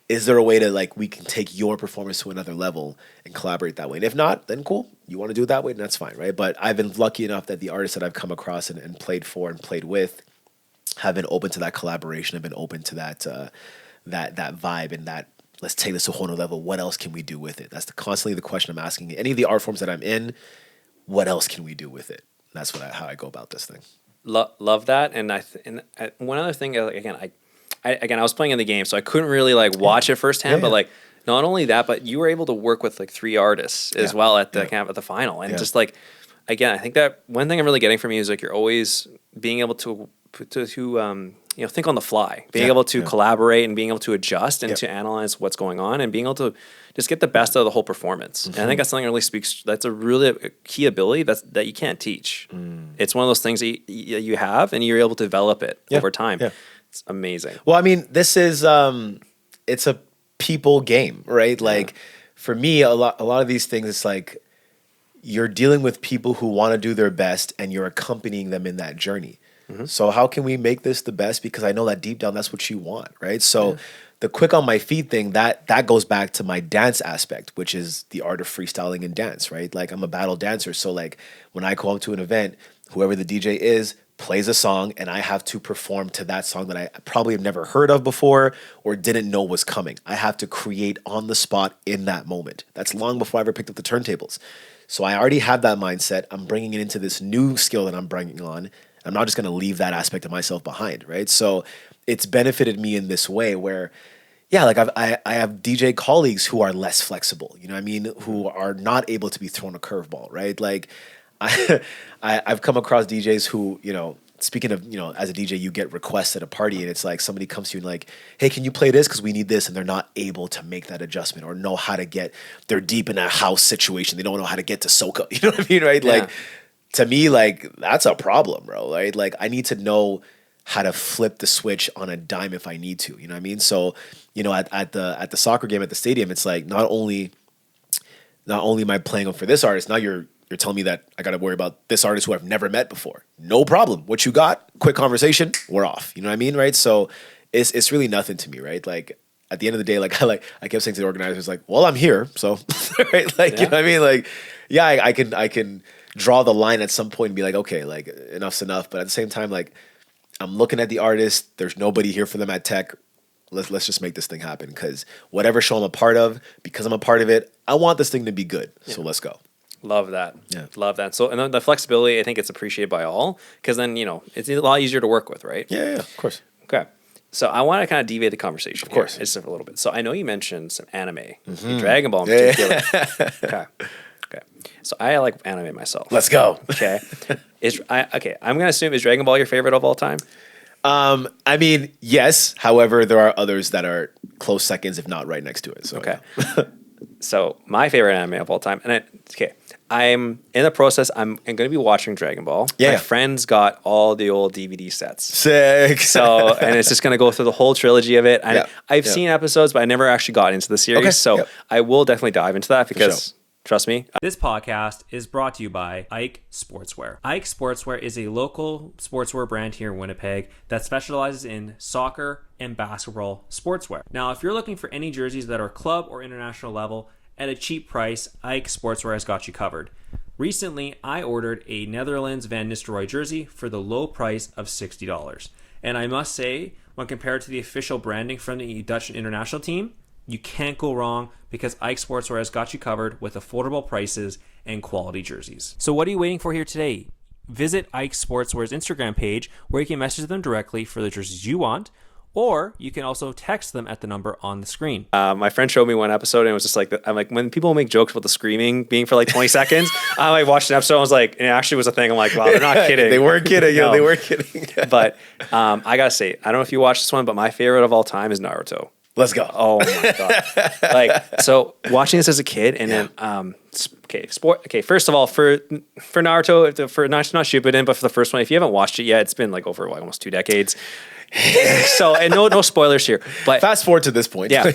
is there a way to like we can take your performance to another level and collaborate that way? And if not, then cool. You want to do it that way, then that's fine, right? But I've been lucky enough that the artists that I've come across and played for and played with have been open to that collaboration, have been open to that vibe and that let's take this to a whole nother level. What else can we do with it? That's constantly the question I'm asking. Any of the art forms that I'm in, what else can we do with it? That's how I go about this thing. Love that. And one other thing, again, I was playing in the game, so I couldn't really like watch it firsthand. But like, not only that, but you were able to work with like 3 artists as well at the at the final, and just like, again, I think that one thing I'm really getting from you is like you're always being able to think on the fly, being able to collaborate and being able to adjust and to analyze what's going on and being able to just get the best out of the whole performance. Mm-hmm. And I think that's something that really speaks, that's a really key ability that you can't teach. It's one of those things that you have and you're able to develop it over time. Yeah. It's amazing. Well, I mean, this is, it's a people game, right? Like for me, a lot of these things, it's like you're dealing with people who want to do their best and you're accompanying them in that journey. Mm-hmm. So how can we make this the best? Because I know that deep down, that's what you want, right? So the quick on my feet thing, that goes back to my dance aspect, which is the art of freestyling and dance, right? Like I'm a battle dancer. So like when I go up to an event, whoever the DJ is plays a song and I have to perform to that song that I probably have never heard of before or didn't know was coming. I have to create on the spot in that moment. That's long before I ever picked up the turntables. So I already have that mindset. I'm bringing it into this new skill that I'm bringing on. I'm not just going to leave that aspect of myself behind, right? So it's benefited me in this way where, like I have DJ colleagues who are less flexible, you know what I mean? Who are not able to be thrown a curveball, right? Like I've come across DJs who, speaking of, as a DJ, you get requests at a party and it's like somebody comes to you and like, hey, can you play this? Because we need this. And they're not able to make that adjustment or know how to they're deep in a house situation. They don't know how to get to soca. You know what I mean? Right? Yeah. Like, to me, like, that's a problem, bro, right? Like, I need to know how to flip the switch on a dime if I need to. You know what I mean? So, you know, at the soccer game at the stadium, it's like not only am I playing for this artist, now you're telling me that I got to worry about this artist who I've never met before. No problem. What you got? Quick conversation. We're off. You know what I mean? Right? So it's really nothing to me, right? Like at the end of the day, like I kept saying to the organizers, like, well, I'm here, so right? Like you know what I mean? Like, yeah, I can draw the line at some point and be like, okay, like enough's enough. But at the same time, like I'm looking at the artist. There's nobody here for them at Tech. Let's just make this thing happen, because whatever show I'm a part of, because I'm a part of it, I want this thing to be good. So let's go. Love that. Yeah. Love that. So, and then the flexibility, I think it's appreciated by all, because then, you know, it's a lot easier to work with, right? Yeah, of course. Okay. So I want to kind of deviate the conversation. Of course. Just a little bit. So I know you mentioned some anime, Dragon Ball in particular. Okay. So I like anime myself. Let's go. Okay. I'm going to assume, is Dragon Ball your favorite of all time? I mean, yes. However, there are others that are close seconds, if not right next to it. So, okay. So my favorite anime of all time, and I'm in the process. I'm going to be watching Dragon Ball. Yeah. My friends got all the old DVD sets. Sick. So, and it's just going to go through the whole trilogy of it. And I've seen episodes, but I never actually got into the series. Okay. So I will definitely dive into that, because trust me. This podcast is brought to you by Ike Sportswear. Ike Sportswear is a local sportswear brand here in Winnipeg that specializes in soccer and basketball sportswear. Now, if you're looking for any jerseys that are club or international level at a cheap price, Ike Sportswear has got you covered. Recently, I ordered a Netherlands Van Nistelrooy jersey for the low price of $60. And I must say, when compared to the official branding from the Dutch international team, you can't go wrong, because Ike Sportswear has got you covered with affordable prices and quality jerseys. So what are you waiting for here today? Visit Ike Sportswear's Instagram page, where you can message them directly for the jerseys you want, or you can also text them at the number on the screen. My friend showed me one episode, and it was just like, I'm like, when people make jokes about the screaming being for like 20 seconds, I like watched an episode, and I was like, and it actually was a thing. I'm like, wow, they're not kidding. They weren't kidding. No. They weren't kidding. But I gotta say, I don't know if you watched this one, but my favorite of all time is Naruto. Let's go. Oh my god! Like, so watching this as a kid, and then first of all, for Naruto, for not Shippuden, but for the first one, if you haven't watched it yet, it's been like over almost 2 decades. So, and no spoilers here, but fast forward to this point. Yeah.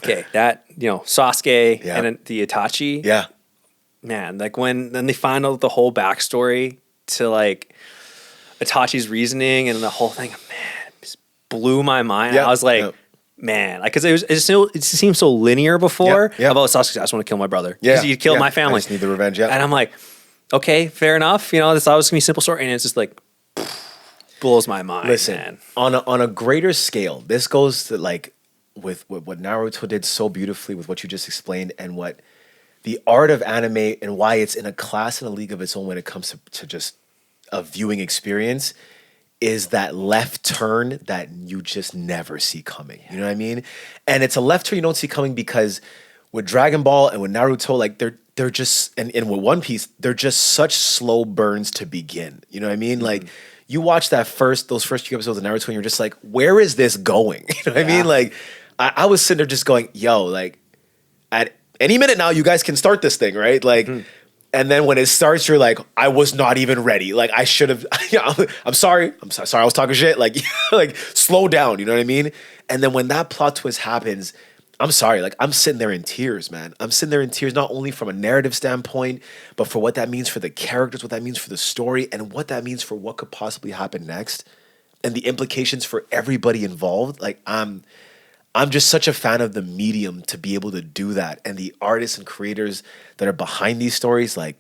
Okay, that, you know, Sasuke and then the Itachi. Yeah. Man, like then they find out the whole backstory to like Itachi's reasoning and the whole thing, man, just blew my mind. I was like, man, like, because it seemed so linear before about Sasuke. I just want to kill my brother because he killed my family. I just need the revenge. Yeah, and I'm like, okay, fair enough. You know, this was gonna be a simple story, and it's just like blows my mind. Listen, man. on a greater scale, this goes to like with what Naruto did so beautifully with what you just explained, and what the art of anime and why it's in a class and a league of its own when it comes to just a viewing experience, is that left turn that you just never see coming. You know what I mean? And it's a left turn you don't see coming, because with Dragon Ball and with Naruto, like they're just, and with One Piece, they're just such slow burns to begin. You know what I mean? Like, you watch those first few episodes of Naruto, and you're just like, where is this going? You know what I mean? Like, I was sitting there just going, yo, like, at any minute now, you guys can start this thing, right? Like, and then when it starts, you're like, I was not even ready. Like, I should have, I'm sorry. I was talking shit. Like, like, slow down. You know what I mean? And then when that plot twist happens, I'm sorry. Like, I'm sitting there in tears, man. I'm sitting there in tears, not only from a narrative standpoint, but for what that means for the characters, what that means for the story, and what that means for what could possibly happen next, and the implications for everybody involved. Like, I'm just such a fan of the medium to be able to do that, and the artists and creators that are behind these stories. Like,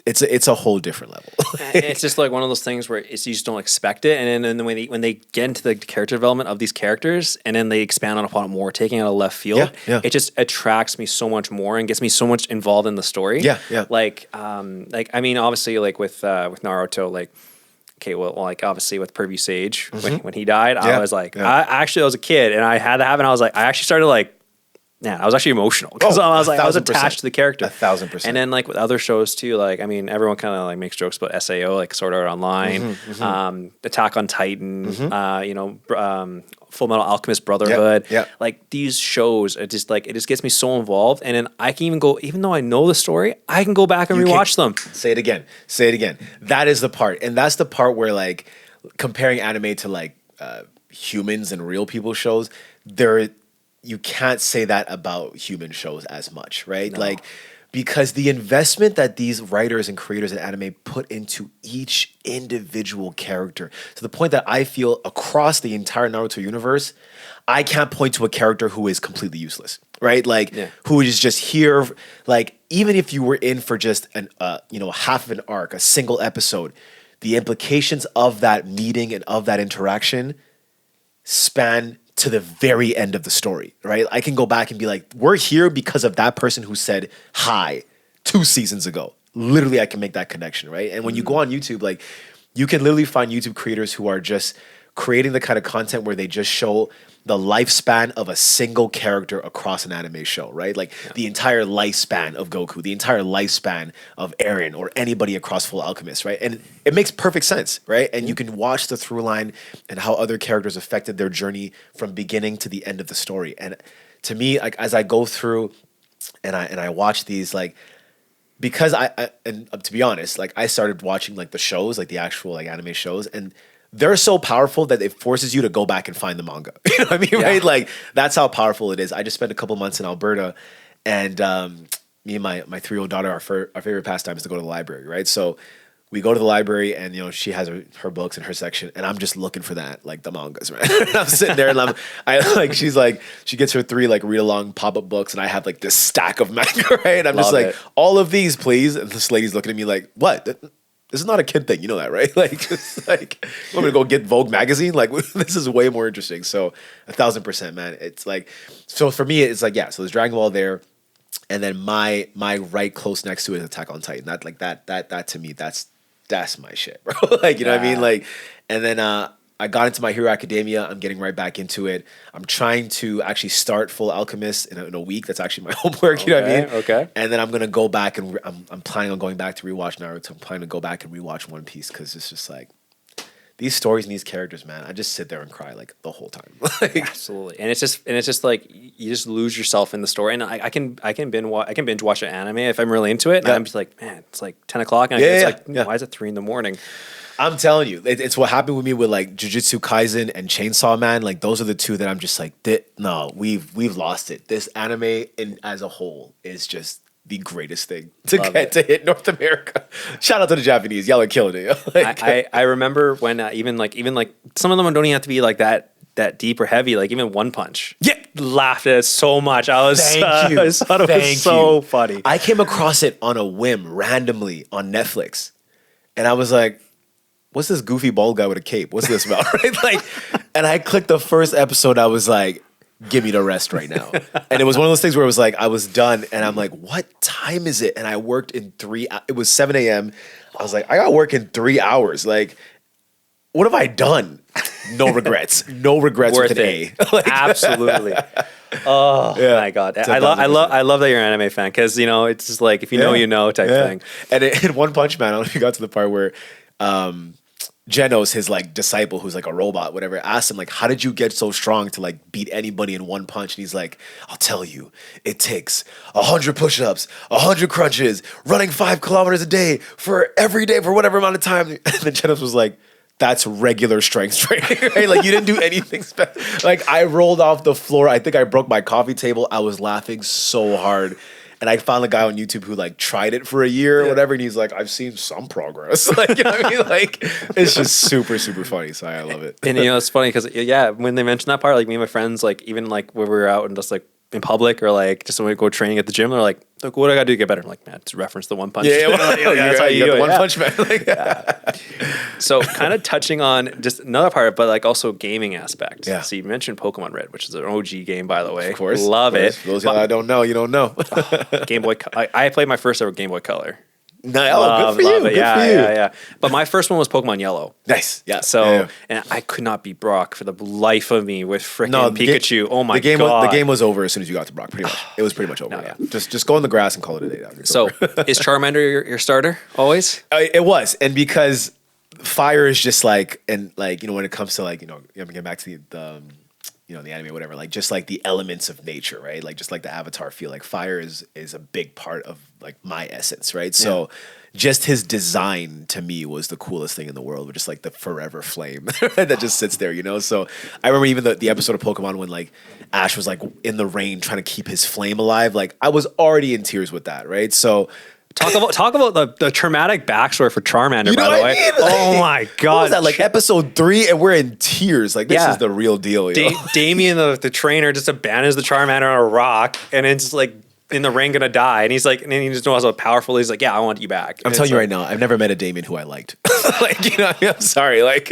it's a whole different level. It's just like one of those things where you just don't expect it, and then when they get into the character development of these characters, and then they expand upon it more, taking it out of left field, it just attracts me so much more and gets me so much involved in the story. Like I mean, obviously, like with Naruto, like. Okay, well, like obviously with Purview Sage, when he died, I was like, I was a kid, and I had that happen. I was like, I actually started like, I was actually emotional because I was attached to the character. 1,000%. And then like with other shows too, like I mean, everyone kind of like makes jokes about SAO, like Sword Art Online, Attack on Titan, you know, Full Metal Alchemist Brotherhood. Like these shows, it just gets me so involved, and then I can even go, even though I know the story, I can go back and rewatch them. Say it again. That is the part, and that's the part where like comparing anime to like humans and real people shows, there you can't say that about human shows as much, right? No. Like, because the investment that these writers and creators in anime put into each individual character, to the point that I feel across the entire Naruto universe, I can't point to a character who is completely useless, right? Like, who is just here. Like, even if you were in for just an half of an arc, a single episode, the implications of that meeting and of that interaction span to the very end of the story, right? I can go back and be like, we're here because of that person who said hi 2 seasons ago. Literally, I can make that connection, right? And when you go on YouTube, like, you can literally find YouTube creators who are just creating the kind of content where they just show the lifespan of a single character across an anime show, right? Like the entire lifespan of Goku, the entire lifespan of Eren, or anybody across Full Alchemist, right? And it makes perfect sense, right? And you can watch the through line and how other characters affected their journey from beginning to the end of the story. And to me, like, as I go through and I watch these, like, because and to be honest, like, I started watching like the shows, like the actual like anime shows, and they're so powerful that it forces you to go back and find the manga. You know what I mean, right? Like, that's how powerful it is. I just spent a couple months in Alberta, and me and my 3-year-old daughter, our favorite pastime is to go to the library, right? So we go to the library, and she has her books in her section, and I'm just looking for that, like, the mangas, right? And I'm sitting there, and she's like, she gets her 3 like read along pop up books, and I have like this stack of manga, right? And I'm just like, all of these, please. And this lady's looking at me like, what? This is not a kid thing, you know that, right? Like, just like, you want me to go get Vogue magazine? Like, this is way more interesting. So 1,000%, man. It's like, so for me, it's like, yeah. So there's Dragon Ball there, and then my right close next to it is Attack on Titan. That to me, that's my shit, bro. Like, you know what I mean? Like, and then I got into My Hero Academia. I'm getting right back into it. I'm trying to actually start Full Alchemist in a week. That's actually my homework. You know what I mean? Okay. And then I'm gonna go back and I'm planning on going back to rewatch Naruto. I'm planning to go back and rewatch One Piece, because it's just like, these stories and these characters, man. I just sit there and cry like the whole time. Like, absolutely, and it's just like you just lose yourself in the story. And I can binge watch an anime if I'm really into it. And I'm just like, man, it's like 10 o'clock, and why is it 3 a.m? I'm telling you, it's what happened with me with like Jujutsu Kaisen and Chainsaw Man. Like, those are the two that I'm just like, no, we've lost it. This anime as a whole is just the greatest thing to hit North America. Shout out to the Japanese, y'all are killing it. Like, I remember when even like some of them don't even have to be like that deep or heavy. Like, even One Punch. Yeah, laughed at it so much. I thought it was so funny. I came across it on a whim randomly on Netflix, and I was like, what's this goofy bald guy with a cape? What's this about? Right? Like, and I clicked the first episode. I was like, give me the rest right now. And it was one of those things where it was like, I was done, and I'm like, what time is it? And I worked in it was 7 a.m. I was like, I got work in 3 hours. Like, what have I done? No regrets. No regrets Worth with an it. A. Like, absolutely. Oh my god, I love that you're an anime fan, because it's just like, if you know, you know type thing. And in One Punch Man, I don't know if you got to the part where Genos, his like disciple, who's like a robot, whatever, asked him like, how did you get so strong to like beat anybody in one punch? And he's like, I'll tell you, it takes 100 push-ups, 100 crunches, running 5 kilometers a day for every day for whatever amount of time. And then Genos was like, that's regular strength training, right? Like, you didn't do anything special. Like, I rolled off the floor. I think I broke my coffee table. I was laughing so hard. And I found a guy on YouTube who like tried it for a year or whatever, and he's like, I've seen some progress. Like, you know what I mean? Like, it's just super, super funny. So I love it. And it's funny because when they mentioned that part, like, me and my friends, like, even like when we were out and just like in public, or like just when we go training at the gym, they're like, look, what do I gotta do to get better? I'm like, man, just reference the One Punch. That's how you do it. One Punch Man. Like, So kind of touching on just another part, but like also gaming aspect. Yeah. So you mentioned Pokemon Red, which is an OG game, by the way. Of course. Love it. For those of y'all that don't know, you don't know. Game Boy. I played my first ever Game Boy Color. Good for you. Good for you. Yeah. But my first one was Pokemon Yellow. Nice. Yeah. So, and I could not beat Brock for the life of me with freaking Pikachu. Oh my god. The game was over as soon as you got to Brock. Pretty much. It was pretty much over. Yeah. Just go in the grass and call it a day. So, is Charmander your starter always? It was, and because fire is just like, and like, when it comes to like, getting back to the the anime, whatever, like just like the elements of nature, right? Like just like the Avatar feel, like fire is a big part of like my essence, right? So just his design to me was the coolest thing in the world, with just like the forever flame that just sits there, you know? So I remember even the episode of Pokemon when like Ash was like in the rain trying to keep his flame alive. Like I was already in tears with that, right? So talk about the traumatic backstory for Charmander, you know by the what way. I mean? Oh my God. What was that, like episode 3 and we're in tears? Like this is the real deal. You know? Damien, the trainer, just abandons the Charmander on a rock and it's like in the ring gonna die, and he's like, and he just knows how powerful he's like, yeah, I want you back. I'm telling you right now, I've never met a Damien who I liked. Like, you know, I'm sorry, like,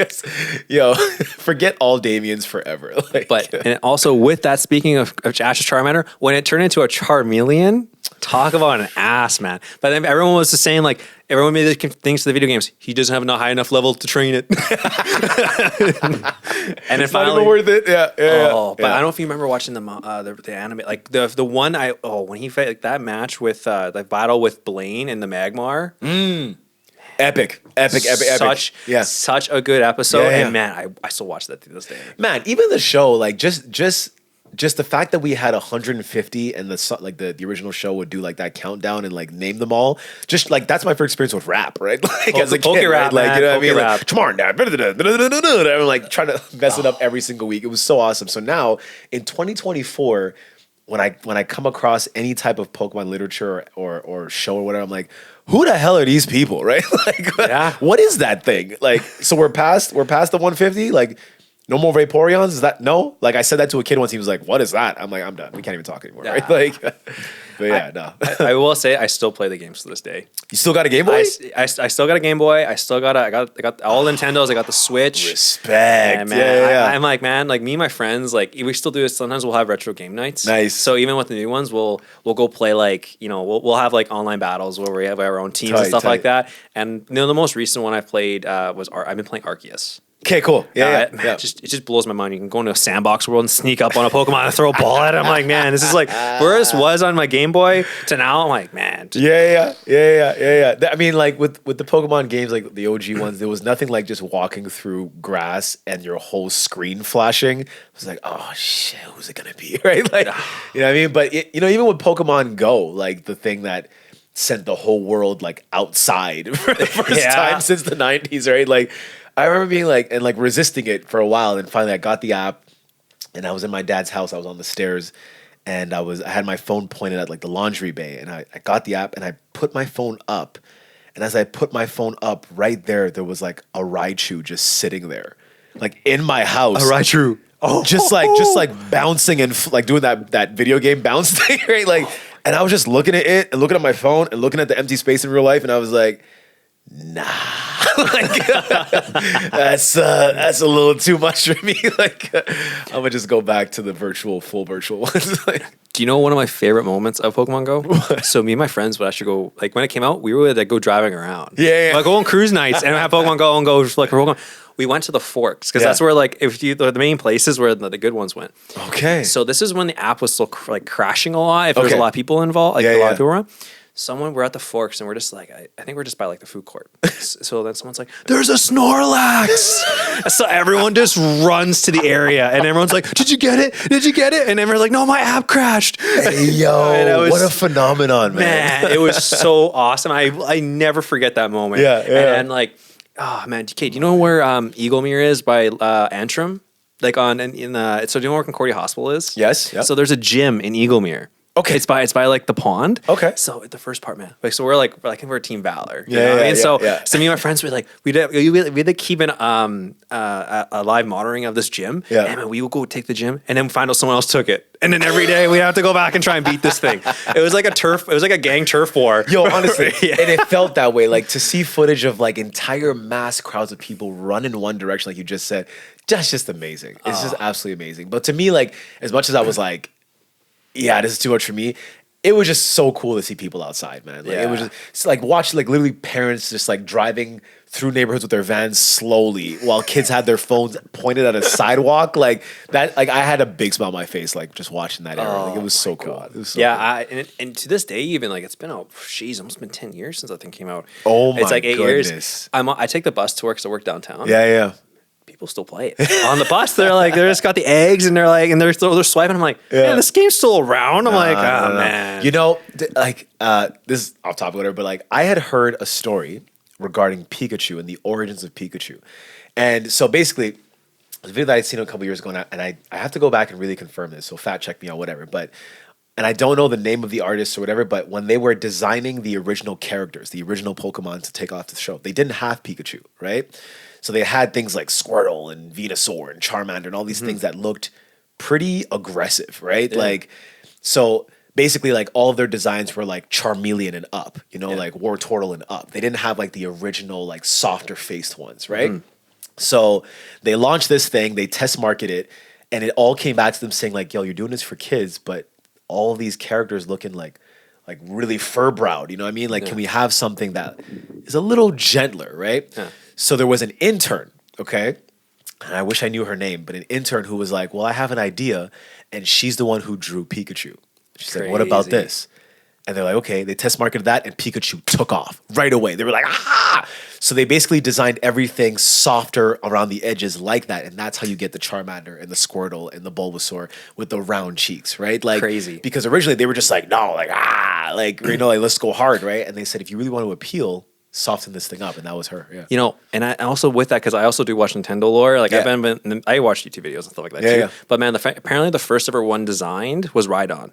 yo, forget all Damiens forever. Like, but and also with that, speaking of Ash's Charmander, when it turned into a Charmeleon, talk about an ass, man. But then everyone was just saying like, everyone made things to the video games. He doesn't have a high enough level to train it. And it's not even worth it. Yeah. But I don't know if you remember watching the anime, like the one when he fought like that match with the battle with Blaine and the Magmar. Epic. Such a good episode. Yeah. And man, I still watch that to this day. Man, even the show, like just the fact that we had 150 and the original show would do like that countdown and like name them all. Just like that's my first experience with rap, right? Like as a kid, rap, right? Like you know what I mean? Rap. Like, tomorrow now, I'm like trying to mess it up every single week. It was so awesome. So now in 2024, when I come across any type of Pokemon literature or show or whatever, I'm like, who the hell are these people, right? Like, what is that thing? Like, so we're past the 150, like. No more Vaporeons? Is that no? Like I said that to a kid once. He was like, "What is that?" I'm like, "I'm done. We can't even talk anymore." Right? Like, but yeah, no. I will say I still play the games to this day. You still got a Game Boy? I still got a Game Boy. I got all Nintendos. I got the Switch. Respect. And man, I'm like, man, like me and my friends, like we still do this. Sometimes we'll have retro game nights. Nice. So even with the new ones, we'll go play like, you know, we'll have like online battles where we have our own teams and stuff like that. And you know, the most recent one I played was I've been playing Arceus. Okay, cool. Yeah. It just blows my mind. You can go into a sandbox world and sneak up on a Pokemon and throw a ball at it. I'm like, man, this is like where this was on my Game Boy to now. I'm like, man. Yeah. I mean, like with the Pokemon games, like the OG ones, there was nothing like just walking through grass and your whole screen flashing. I was like, oh shit, who's it gonna be, right? Like, you know what I mean? But you know, even with Pokemon Go, like the thing that sent the whole world like outside for the first time since the 90s, right? Like. I remember being like, and like resisting it for a while. And finally I got the app and I was in my dad's house. I was on the stairs and I had my phone pointed at like the laundry bay and I got the app and I put my phone up. And as I put my phone up right there was like a Raichu just sitting there, like in my house. A Raichu. Oh, just like bouncing and like doing that video game bounce thing, right? Like, and I was just looking at it and looking at my phone and looking at the empty space in real life. And I was like, nah, like that's a little too much for me. Like I'm gonna just go back to the full virtual ones. Do you know one of my favorite moments of Pokemon Go? So me and my friends would actually go, like when it came out, we would like go driving around. Yeah. Like go on cruise nights and have Pokemon Go and go like Pokemon. We went to the forks because that's where like the main places where the good ones went. Okay. So this is when the app was still like crashing a lot. If there was a lot of people involved, like a lot of people around. We're at the forks and we're just like, I think we're just by like the food court. So then someone's like, there's a Snorlax. So everyone just runs to the area and everyone's like, did you get it? Did you get it? And everyone's like, no, my app crashed. Hey, yo, what a phenomenon, man. Man, it was so awesome. I never forget that moment. Yeah. And then like, oh man, Kate, do you know where Eaglemere is by Antrim? Like so do you know where Concordia Hospital is? Yes. Yep. So there's a gym in Eaglemere. Okay, it's by like the pond. Okay, so the first part, man. Like, so we're Team Valor. You know what I mean? So me and my friends we had to keep an a live monitoring of this gym. Yeah, and man, we would go take the gym, and then find out someone else took it, and then every day we have to go back and try and beat this thing. It was like a gang turf war. Yo, honestly, and it felt that way. Like to see footage of like entire mass crowds of people run in one direction, like you just said, that's just amazing. It's just absolutely amazing. But to me, like as much as I was like, yeah, this is too much for me. It was just so cool to see people outside, man. Like it was just like watch like literally parents just like driving through neighborhoods with their vans slowly while kids had their phones pointed at a sidewalk. Like that, like I had a big smile on my face, like just watching that era. Like it was so cool. It was so cool. And to this day, even like it's been almost been 10 years since that thing came out. Oh my It's like 8 goodness. years. I take the bus to work because I work downtown. Yeah. people still play it on the bus. They're just got the eggs and they're swiping. I'm like, man, this game's still around. I'm man. You know, this is off topic, whatever, but like I had heard a story regarding Pikachu and the origins of Pikachu. And so basically, the video that I'd seen a couple years ago, and I have to go back and really confirm this, so fact check me on whatever, and I don't know the name of the artist or whatever, but when they were designing the original characters, the original Pokemon to take off the show, they didn't have Pikachu, right? So they had things like Squirtle and Venusaur and Charmander and all these things that looked pretty aggressive, right? Yeah. Like, so basically like all of their designs were like Charmeleon and up, like Wartortle and up. They didn't have like the original like softer faced ones, right? So they launched this thing, they test market it, and it all came back to them saying like, yo, you're doing this for kids, but all of these characters looking like really fur-browed, you know what I mean? Like, can we have something that is a little gentler, right? Yeah. So there was an intern, okay? And I wish I knew her name, but an intern who was like, well, I have an idea, and she's the one who drew Pikachu. She's like, what about this? And they're like, okay, they test marketed that, and Pikachu took off right away. They were like, ah! So they basically designed everything softer around the edges like that, and that's how you get the Charmander and the Squirtle and the Bulbasaur with the round cheeks, right? Like, crazy. Because originally they were just like, no, like, like let's go hard, right? And they said, if you really want to appeal, soften this thing up, and that was her. Yeah. And I also with that, because I also do watch Nintendo lore. Like I watch YouTube videos and stuff like that too. Yeah. But man, apparently the first ever one designed was Rhydon.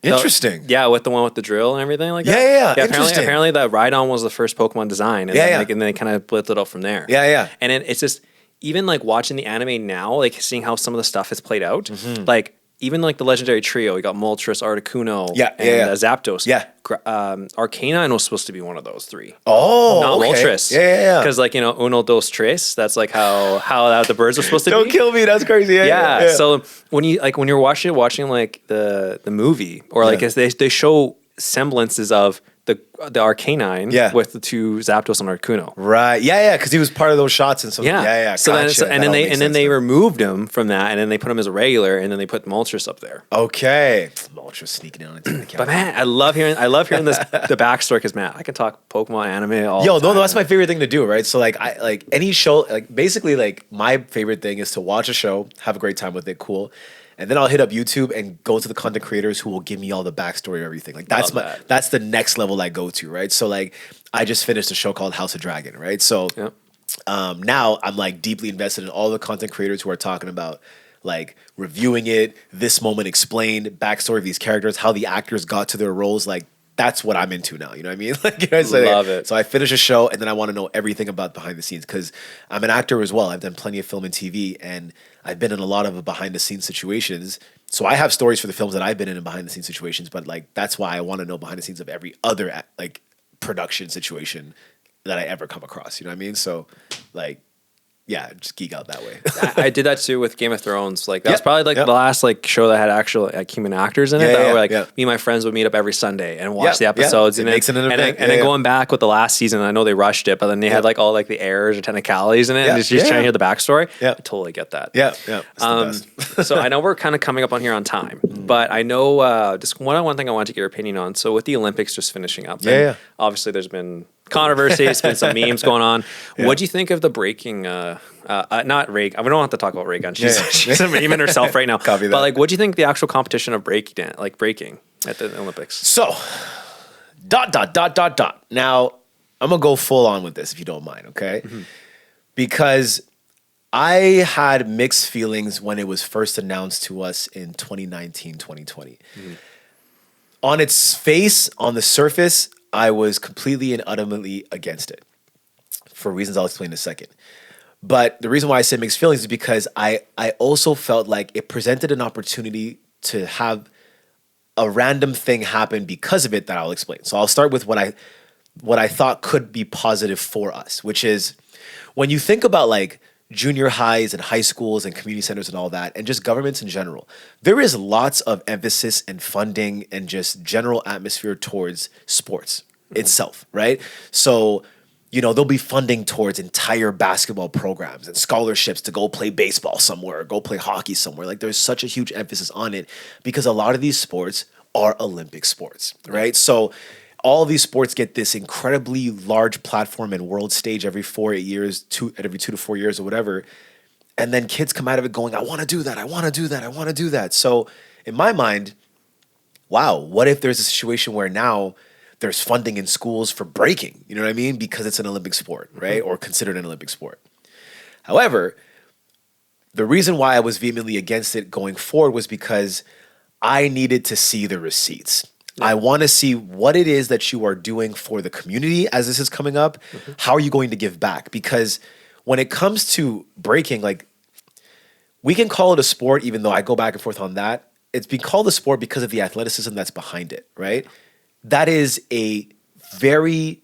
Interesting. So, with the one with the drill and everything like that. Yeah. Interesting. Apparently that Rhydon was the first Pokemon design. And then they kind of blitzed it up from there. Yeah. And then it's just, even like watching the anime now, like seeing how some of the stuff has played out, like even like the legendary trio, we got Moltres, Articuno, and Zapdos. Yeah. Arcanine was supposed to be one of those three. Oh, not okay. Moltres. Yeah. Because uno, dos, tres. That's like how the birds were supposed to be. Don't kill me. That's crazy. Yeah. So when you're watching like the movie, or like as they show semblances of the Arcanine with the two Zapdos and Articuno. Right. Yeah. Because he was part of those shots and so. Yeah. So then they removed him from that, and then they put him as a regular, and then they put Moltres up there. Okay. Moltres sneaking down into the camera. But man, I love hearing this the backstory, because man, I can talk Pokemon anime all. Yo, no, that's my favorite thing to do, right? So like any show, like basically like my favorite thing is to watch a show, have a great time with it, cool. And then I'll hit up YouTube and go to the content creators who will give me all the backstory of everything. Like that's the next level I go to, right? So like I just finished a show called House of Dragon, right? So now I'm like deeply invested in all the content creators who are talking about like reviewing it, this moment explained, backstory of these characters, how the actors got to their roles. Like that's what I'm into now. You know what I mean? Like, love it. So I finish a show and then I want to know everything about behind the scenes, because I'm an actor as well. I've done plenty of film and TV, and I've been in a lot of behind the scenes situations. So I have stories for the films that I've been in behind the scenes situations, but like that's why I want to know behind the scenes of every other like production situation that I ever come across. You know what I mean? So like, yeah, just geek out that way. I did that too with Game of Thrones. Like that was probably like the last like show that had actual like human actors in it. Me and my friends would meet up every Sunday and watch the episodes. And then going back with the last season, I know they rushed it, but then they had like all like the errors or technicalities in it, and just trying to hear the backstory. I totally get that. So I know we're kind of coming up on here on time, but I know just one thing I want to get your opinion on. So with the Olympics just finishing up, obviously there's been controversy. It's been some memes going on. What do you think of the breaking? Not Ray. We don't have to talk about Ray Gun. She's a meme in herself right now. But like, what do you think the actual competition of breaking at the Olympics? So, ... Now, I'm gonna go full on with this if you don't mind, okay? Because I had mixed feelings when it was first announced to us in 2019, 2020. On its face, on the surface, I was completely and utterly against it for reasons I'll explain in a second. But the reason why I said mixed feelings is because I also felt like it presented an opportunity to have a random thing happen because of it that I'll explain. So I'll start with what I thought could be positive for us, which is when you think about like junior highs and high schools and community centers and all that, and just governments in general, there is lots of emphasis and funding and just general atmosphere towards sports itself, right? So, there'll be funding towards entire basketball programs and scholarships to go play baseball somewhere or go play hockey somewhere. Like there's such a huge emphasis on it because a lot of these sports are Olympic sports, right? So all these sports get this incredibly large platform and world stage every 4-8 years, every 2 to 4 years or whatever. And then kids come out of it going, I want to do that. I want to do that. I want to do that. So in my mind, wow, what if there's a situation where now there's funding in schools for breaking, you know what I mean? Because it's an Olympic sport, right? Or considered an Olympic sport. However, the reason why I was vehemently against it going forward was because I needed to see the receipts. I want to see what it is that you are doing for the community as this is coming up. How are you going to give back? Because when it comes to breaking, like, we can call it a sport, even though I go back and forth on that. It's being called a sport because of the athleticism that's behind it, right? That is a very,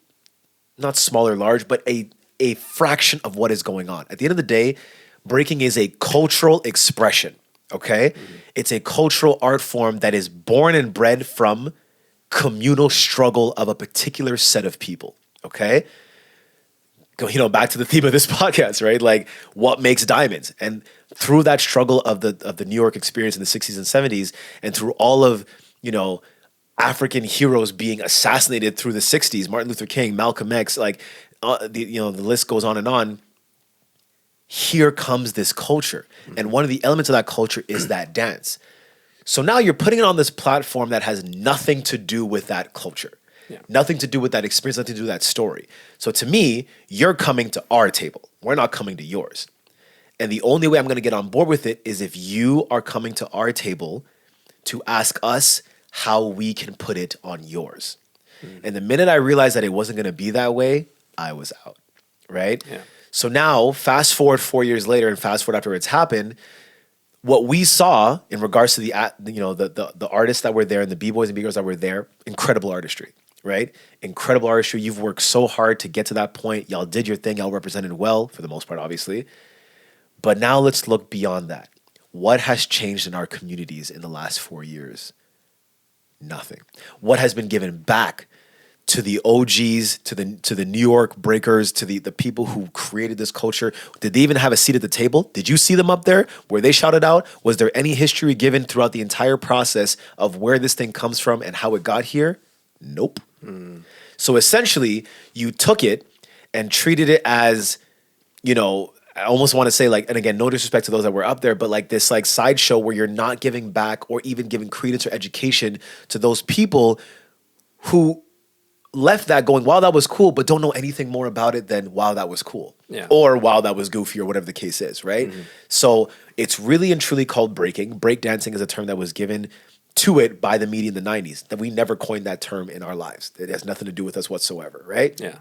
not small or large, but a fraction of what is going on. At the end of the day, breaking is a cultural expression, okay? It's a cultural art form that is born and bred from communal struggle of a particular set of people, okay? Back to the theme of this podcast, right? Like, what makes diamonds? And through that struggle of the New York experience in the 60s and 70s, and through all of, African heroes being assassinated through the 60s, Martin Luther King, Malcolm X, like, the list goes on and on. Here comes this culture. And one of the elements of that culture is that dance. So now you're putting it on this platform that has nothing to do with that culture. Yeah. Nothing to do with that experience, nothing to do with that story. So to me, you're coming to our table. We're not coming to yours. And the only way I'm going to get on board with it is if you are coming to our table to ask us how we can put it on yours. And the minute I realized that it wasn't going to be that way, I was out, right? Yeah. So now, fast forward 4 years later and fast forward after it's happened, what we saw in regards to the artists that were there and the B-boys and B-girls that were there, incredible artistry. Right? Incredible artistry. You've worked so hard to get to that point. Y'all did your thing. Y'all represented well, for the most part, obviously. But now let's look beyond that. What has changed in our communities in the last 4 years? Nothing. What has been given back to the OGs, to the New York breakers, to the people who created this culture? Did they even have a seat at the table? Did you see them up there? Were they shouted out? Was there any history given throughout the entire process of where this thing comes from and how it got here? Nope. So essentially, you took it and treated it as, I almost want to say, like, and again, no disrespect to those that were up there, but like this like sideshow where you're not giving back or even giving credence or education to those people who left that going, wow, that was cool, but don't know anything more about it than, wow, that was cool. Yeah. Or, wow, that was goofy, or whatever the case is, right? So it's really and truly called breaking. Breakdancing is a term that was given to it by the media in the 90s, that we never coined that term in our lives. It has nothing to do with us whatsoever, right? Yeah.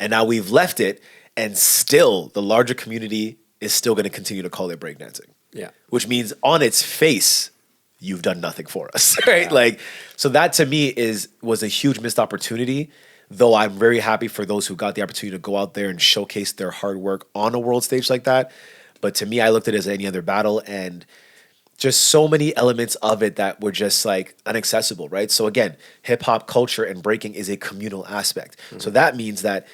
And now we've left it, and still the larger community is still going to continue to call it breakdancing. Yeah. Which means on its face, you've done nothing for us, right? Yeah. Like, so that to me was a huge missed opportunity, though I'm very happy for those who got the opportunity to go out there and showcase their hard work on a world stage like that. But to me, I looked at it as any other battle, and just so many elements of it that were just like inaccessible, right? So again, hip hop culture and breaking is a communal aspect. So that means that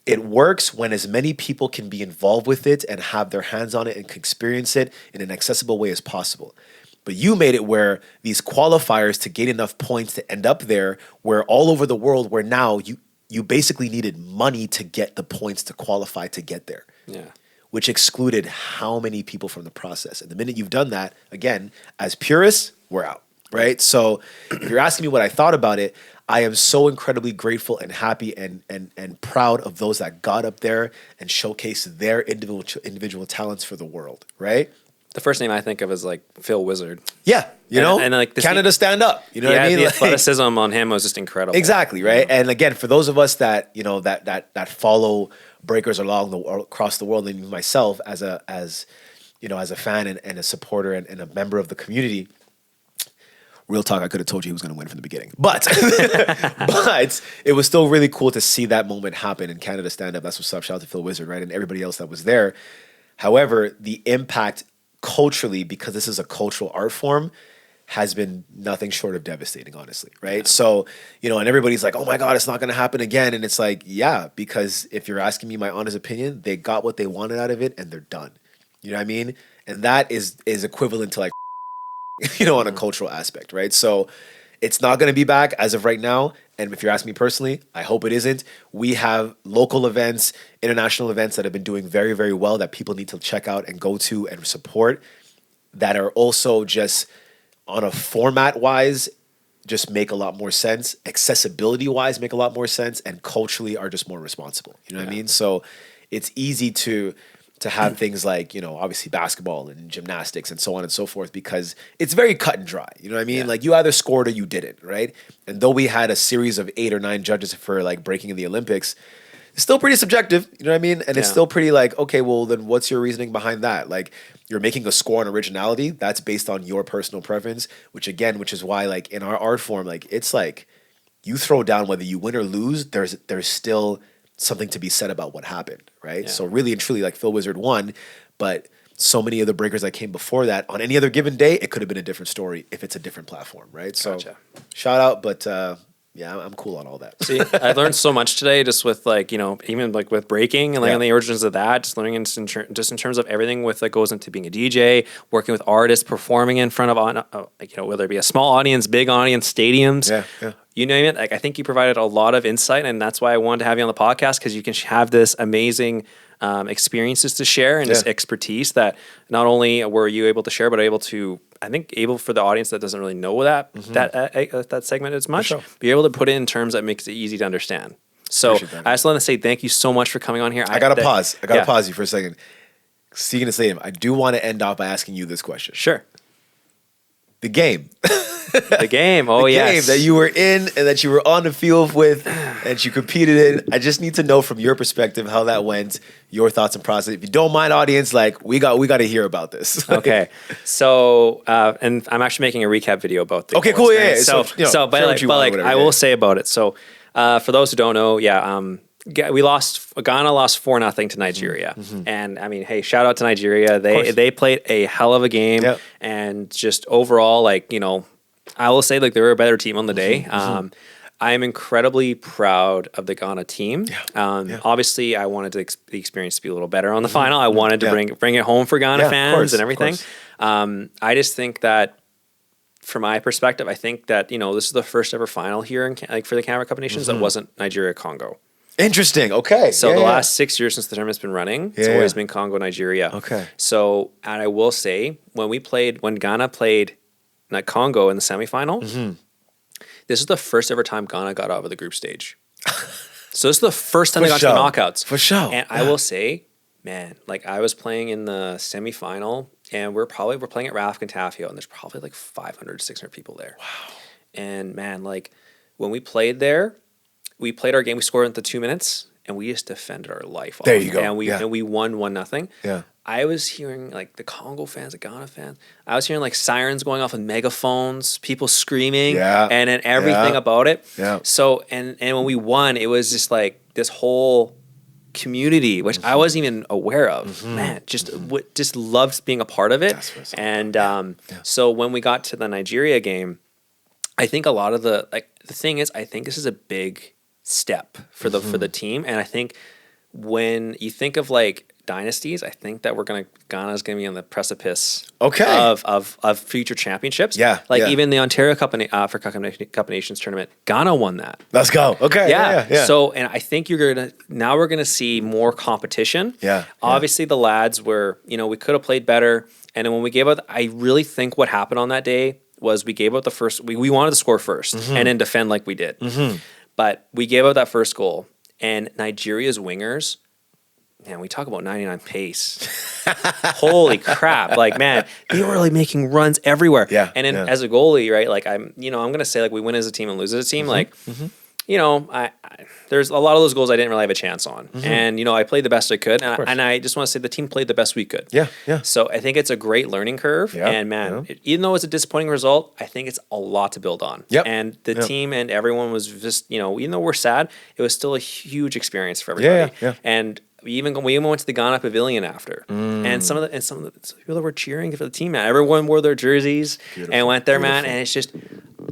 it works when as many people can be involved with it and have their hands on it and can experience it in an accessible way as possible. But you made it where these qualifiers to gain enough points to end up there, where all over the world, where now you basically needed money to get the points to qualify to get there. Yeah. Which excluded how many people from the process. And the minute you've done that, again, as purists, we're out, right? So if you're asking me what I thought about it, I am so incredibly grateful and happy and proud of those that got up there and showcased their individual talents for the world, right? The first name I think of is like Phil Wizard. Yeah, and like Canada stand up. You know what I mean? The athleticism on him was just incredible. Exactly, right? And again, for those of us that that follow breakers across the world, and myself as a fan and a supporter and a member of the community. Real talk, I could have told you he was going to win from the beginning, but it was still really cool to see that moment happen in Canada stand up. That's what's up. Shout out to Phil Wizard, right, and everybody else that was there. However, the impact culturally, because this is a cultural art form, has been nothing short of devastating, honestly, right? Yeah. So, and everybody's like, oh my God, it's not going to happen again. And it's like, yeah, because if you're asking me my honest opinion, they got what they wanted out of it and they're done. You know what I mean? And that is equivalent to like, on a cultural aspect, right? So it's not going to be back as of right now. And if you're asking me personally, I hope it isn't. We have local events, international events that have been doing very, very well that people need to check out and go to and support, that are also just on a format wise, just make a lot more sense, accessibility wise make a lot more sense, and culturally are just more responsible. You know what I mean? So it's easy to have things like, obviously basketball and gymnastics and so on and so forth, because it's very cut and dry. You know what I mean? Yeah. Like, you either scored or you didn't, right? And though we had a series of 8 or 9 judges for like breaking in the Olympics, it's still pretty subjective. You know what I mean? And it's still pretty like, okay, well then what's your reasoning behind that? Like, you're making a score on originality. That's based on your personal preference, which is why, like, in our art form, like, it's like you throw down whether you win or lose, there's still something to be said about what happened, right? Yeah. So really and truly, like, Phil Wizard won, but so many of the breakers that came before that, on any other given day, it could have been a different story if it's a different platform, right? So shout out, but yeah, I'm cool on all that. See, I learned so much today, just with like, even like with breaking and like on the origins of that, just learning just in terms of everything with that goes into being a DJ, working with artists, performing in front of whether it be a small audience, big audience, stadiums. Yeah. You name it. Like, I think you provided a lot of insight, and that's why I wanted to have you on the podcast, because you can have this amazing experiences to share and this expertise that not only were you able to share, but able for the audience that doesn't really know that segment as much, be able to put it in terms that makes it easy to understand. So I just want to say thank you so much for coming on here. I got to pause. I got to pause you for a second. Speaking of stadium, I do want to end off by asking you this question. Sure. The game. The game. Oh, the yes. game that you were in and that you were on the field with and you competed in. I just need to know from your perspective how that went, your thoughts and process. If you don't mind, audience, like, we got to hear about this. Okay. So, and I'm actually making a recap video about the Okay, cool. Yeah. I will say about it. So, for those who don't know, Ghana lost 4-0 to Nigeria. And I mean, hey, shout out to Nigeria. They played a hell of a game. And just overall, like, I will say, like, they were a better team on the day. I am incredibly proud of the Ghana team. Obviously, I wanted the experience to be a little better on the final. I wanted to bring it home for Ghana fans and everything. I just think that, from my perspective, I think that, this is the first ever final here for the Canada Cup of Nations that wasn't Nigeria-Congo. Interesting. Okay. So the last 6 years since the tournament's been running, it's always been Congo, Nigeria. Okay. So, and I will say, when Ghana played Congo in the semifinal, this is the first ever time Ghana got out of the group stage. So this is the first time they got to the knockouts. For sure. And I will say, man, like, I was playing in the semifinal, and we're playing at Rafik and Tafio, and there's probably like 500, 600 people there. Wow. And man, like, when we played there, we played our game. We scored in the 2 minutes, and we just defended our life off. There you go. And we won 1-0. Yeah. I was hearing, like, the Congo fans, the Ghana fans. I was hearing, like, sirens going off with megaphones, people screaming, and then everything about it. Yeah. So, and when we won, it was just like this whole community, which I wasn't even aware of. Man, just loved being a part of it. And so when we got to the Nigeria game, I think a lot of the thing is, I think this is a big step for the team, and I think when you think of like dynasties, I think that Ghana's gonna be on the precipice of future championships. Even the Ontario Cup and Africa Cup of Nations tournament, Ghana won that. Let's go. Okay. Yeah. So, and I think we're gonna see more competition. Obviously the lads were, we could have played better, and then when we gave out, I really think what happened on that day was we gave out the first. We wanted to score first and then defend like we did, but we gave out that first goal, and Nigeria's wingers. Man, we talk about 99 pace. Holy crap. Like, man, they were really making runs everywhere. And then as a goalie, right, like, I'm going to say, like, we win as a team and lose as a team. Like, there's a lot of those goals I didn't really have a chance on. And, I played the best I could. And I just want to say the team played the best we could. So I think it's a great learning curve. And, man, even though it's a disappointing result, I think it's a lot to build on. And the team and everyone was just, even though we're sad, it was still a huge experience for everybody. And we even went to the Ghana Pavilion after, and some of the people that were cheering for the team, man. Everyone wore their jerseys and went there, man. And it's just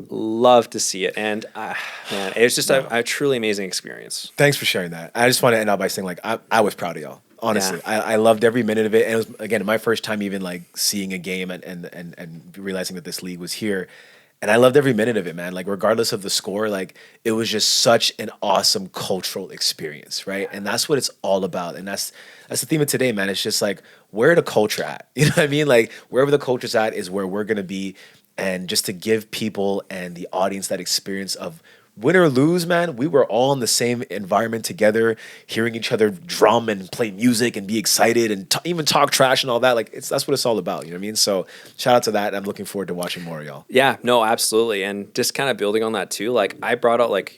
love to see it. And man, it was just a truly amazing experience. Thanks for sharing that. I just want to end out by saying, like, I was proud of y'all. Honestly, I loved every minute of it. And it was, again, my first time even like seeing a game and realizing that this league was here. And I loved every minute of it, man. Like, regardless of the score, like, it was just such an awesome cultural experience, right? And that's what it's all about. And that's the theme of today, man. It's just like, where the culture at? You know what I mean? Like, wherever the culture's at is where we're gonna be. And just to give people and the audience that experience of win or lose, man, we were all in the same environment together, hearing each other drum and play music and be excited and even talk trash and all that. Like, that's what it's all about. You know what I mean? So shout out to that. I'm looking forward to watching more of y'all. Yeah, no, absolutely. And just kind of building on that too, like I brought out like,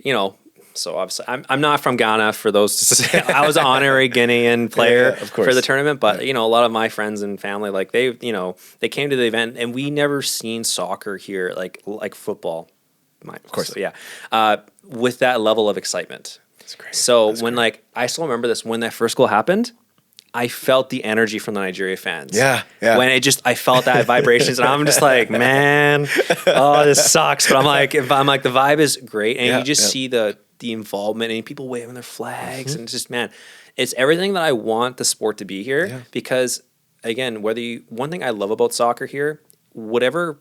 so obviously I'm not from Ghana for those. I was an honorary Guinean player of course. for the tournament, but a lot of my friends and family, like they came to the event and we never seen soccer here, like football. Of course. So, yeah. With that level of excitement. That's great. So I still remember this, when that first goal happened, I felt the energy from the Nigeria fans. Yeah. When I felt that vibrations, and I'm just like, man, this sucks. But I'm like, the vibe is great, and you just see the involvement and people waving their flags, and it's just, man, it's everything that I want the sport to be here. Yeah. Because again, one thing I love about soccer here, whatever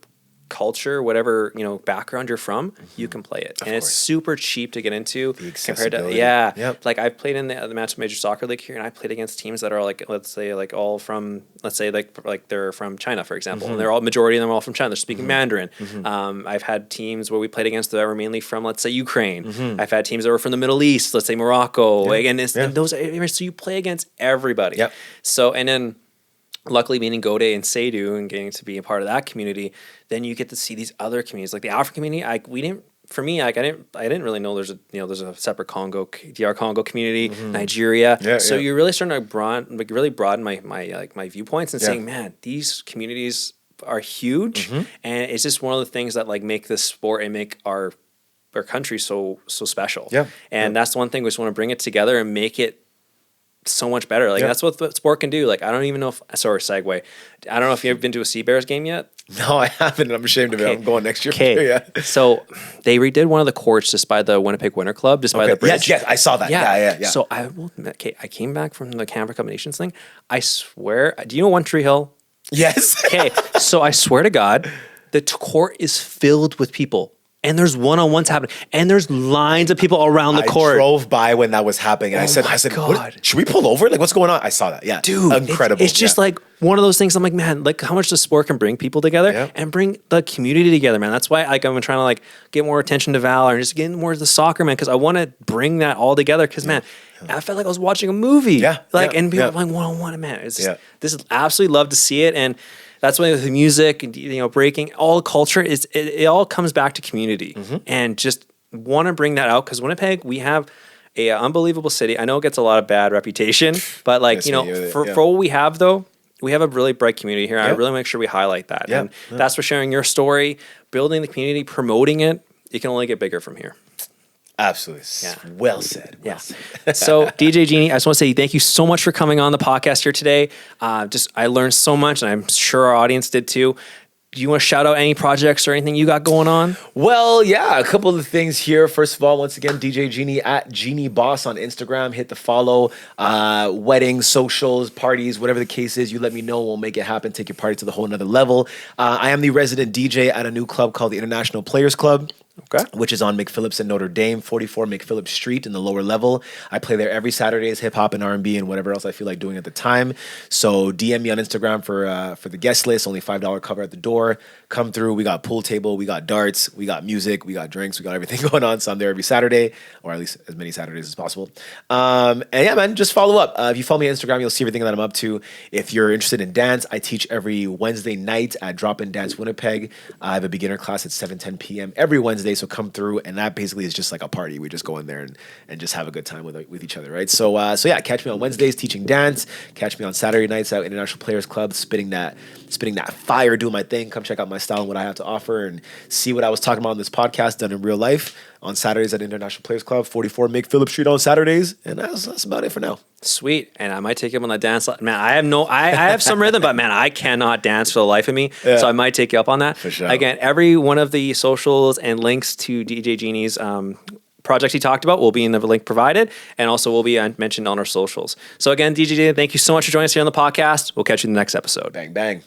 culture, whatever background you're from, you can play it, and it's super cheap to get into compared to like I've played in the Manchester Major Soccer League here, and I played against teams that are like, let's say like all from, let's say like they're from China, for example, and they're all, majority of them are all from China, they're speaking Mandarin. I've had teams where we played against that were mainly from, let's say, Ukraine. I've had teams that were from the Middle East, let's say Morocco, and those, so you play against everybody. So, and then luckily being in Gode and Seydu and getting to be a part of that community, then you get to see these other communities, like the African community. I didn't really know there's a separate DR Congo community, Nigeria. You're really starting to broaden my viewpoints and saying, man, these communities are huge, and it's just one of the things that like make this sport and make our country so special. And that's the one thing we just want to bring it together and make it so much better. Like that's what the sport can do. Like I don't even know if, sorry, segue. I don't know if you've ever been to a Sea Bears game yet. No, I haven't. I'm ashamed of it. I'm going next year. Okay. So they redid one of the courts just by the Winnipeg Winter Club, just by the bridge. Yes, I saw that. Yeah. So I came back from the Canberra Cup Nations thing. I swear, do you know One Tree Hill? Yes. Okay. So I swear to God, the court is filled with people. And there's one-on-ones happening, and there's lines of people around the court. I drove by when that was happening, and I said, what, should we pull over? Like, what's going on? I saw that. Yeah, dude, incredible. It's just like one of those things. I'm like, man, like how much the sport can bring people together and bring the community together, man. That's why I'm trying to like get more attention to Valor and just get more of the soccer, man, because I want to bring that all together. Because man, I felt like I was watching a movie. And people like one-on-one, man. It's just, this is absolutely love to see it. And that's why the music and breaking, all culture is it all comes back to community, and just want to bring that out because Winnipeg, we have a unbelievable city. I know it gets a lot of bad reputation, but like for what we have though, we have a really bright community here. I really make sure we highlight that, and that's for sharing your story, building the community, promoting it. It can only get bigger from here. Absolutely. Well said. So DJ GeNie, I just want to say thank you so much for coming on the podcast here today. I learned so much, and I'm sure our audience did too. Do you want to shout out any projects or anything you got going on? Well, a couple of things here. First of all, once again, DJ GeNie at Genie Boss on Instagram. Hit the follow. Weddings, socials, parties, whatever the case is, you let me know. We'll make it happen. Take your party to the whole nother level. I am the resident DJ at a new club called the International Players Club. Which is on McPhillips and Notre Dame, 44 McPhillips Street in the lower level. I play there every Saturdays, hip hop and R&B and whatever else I feel like doing at the time. So DM me on Instagram for the guest list, only $5 cover at the door. Come through. We got pool table, we got darts, we got music, we got drinks, we got everything going on. So I'm there every Saturday, or at least as many Saturdays as possible. And yeah, man, just follow up. If you follow me on Instagram, you'll see everything that I'm up to. If you're interested in dance, I teach every Wednesday night at Drop In Dance Winnipeg. I have a beginner class at 7:10 p.m. every Wednesday. So come through, and that basically is just like a party. We just go in there and just have a good time with each other, right? So yeah, catch me on Wednesdays teaching dance. Catch me on Saturday nights at International Players Club, spitting that fire, doing my thing. Come check out my style and what I have to offer, and see what I was talking about on this podcast done in real life on Saturdays at International Players Club, 44 McPhillips Street on Saturdays, and that's about it for now. Sweet. And I might take him on the dance. Man, I have some rhythm, but man, I cannot dance for the life of me. So I might take you up on that. For sure. Again, every one of the socials and links to DJ GeNie's projects he talked about will be in the link provided, and also will be mentioned on our socials. So again, DJ GeNie, thank you so much for joining us here on the podcast. We'll catch you in the next episode. Bang, bang.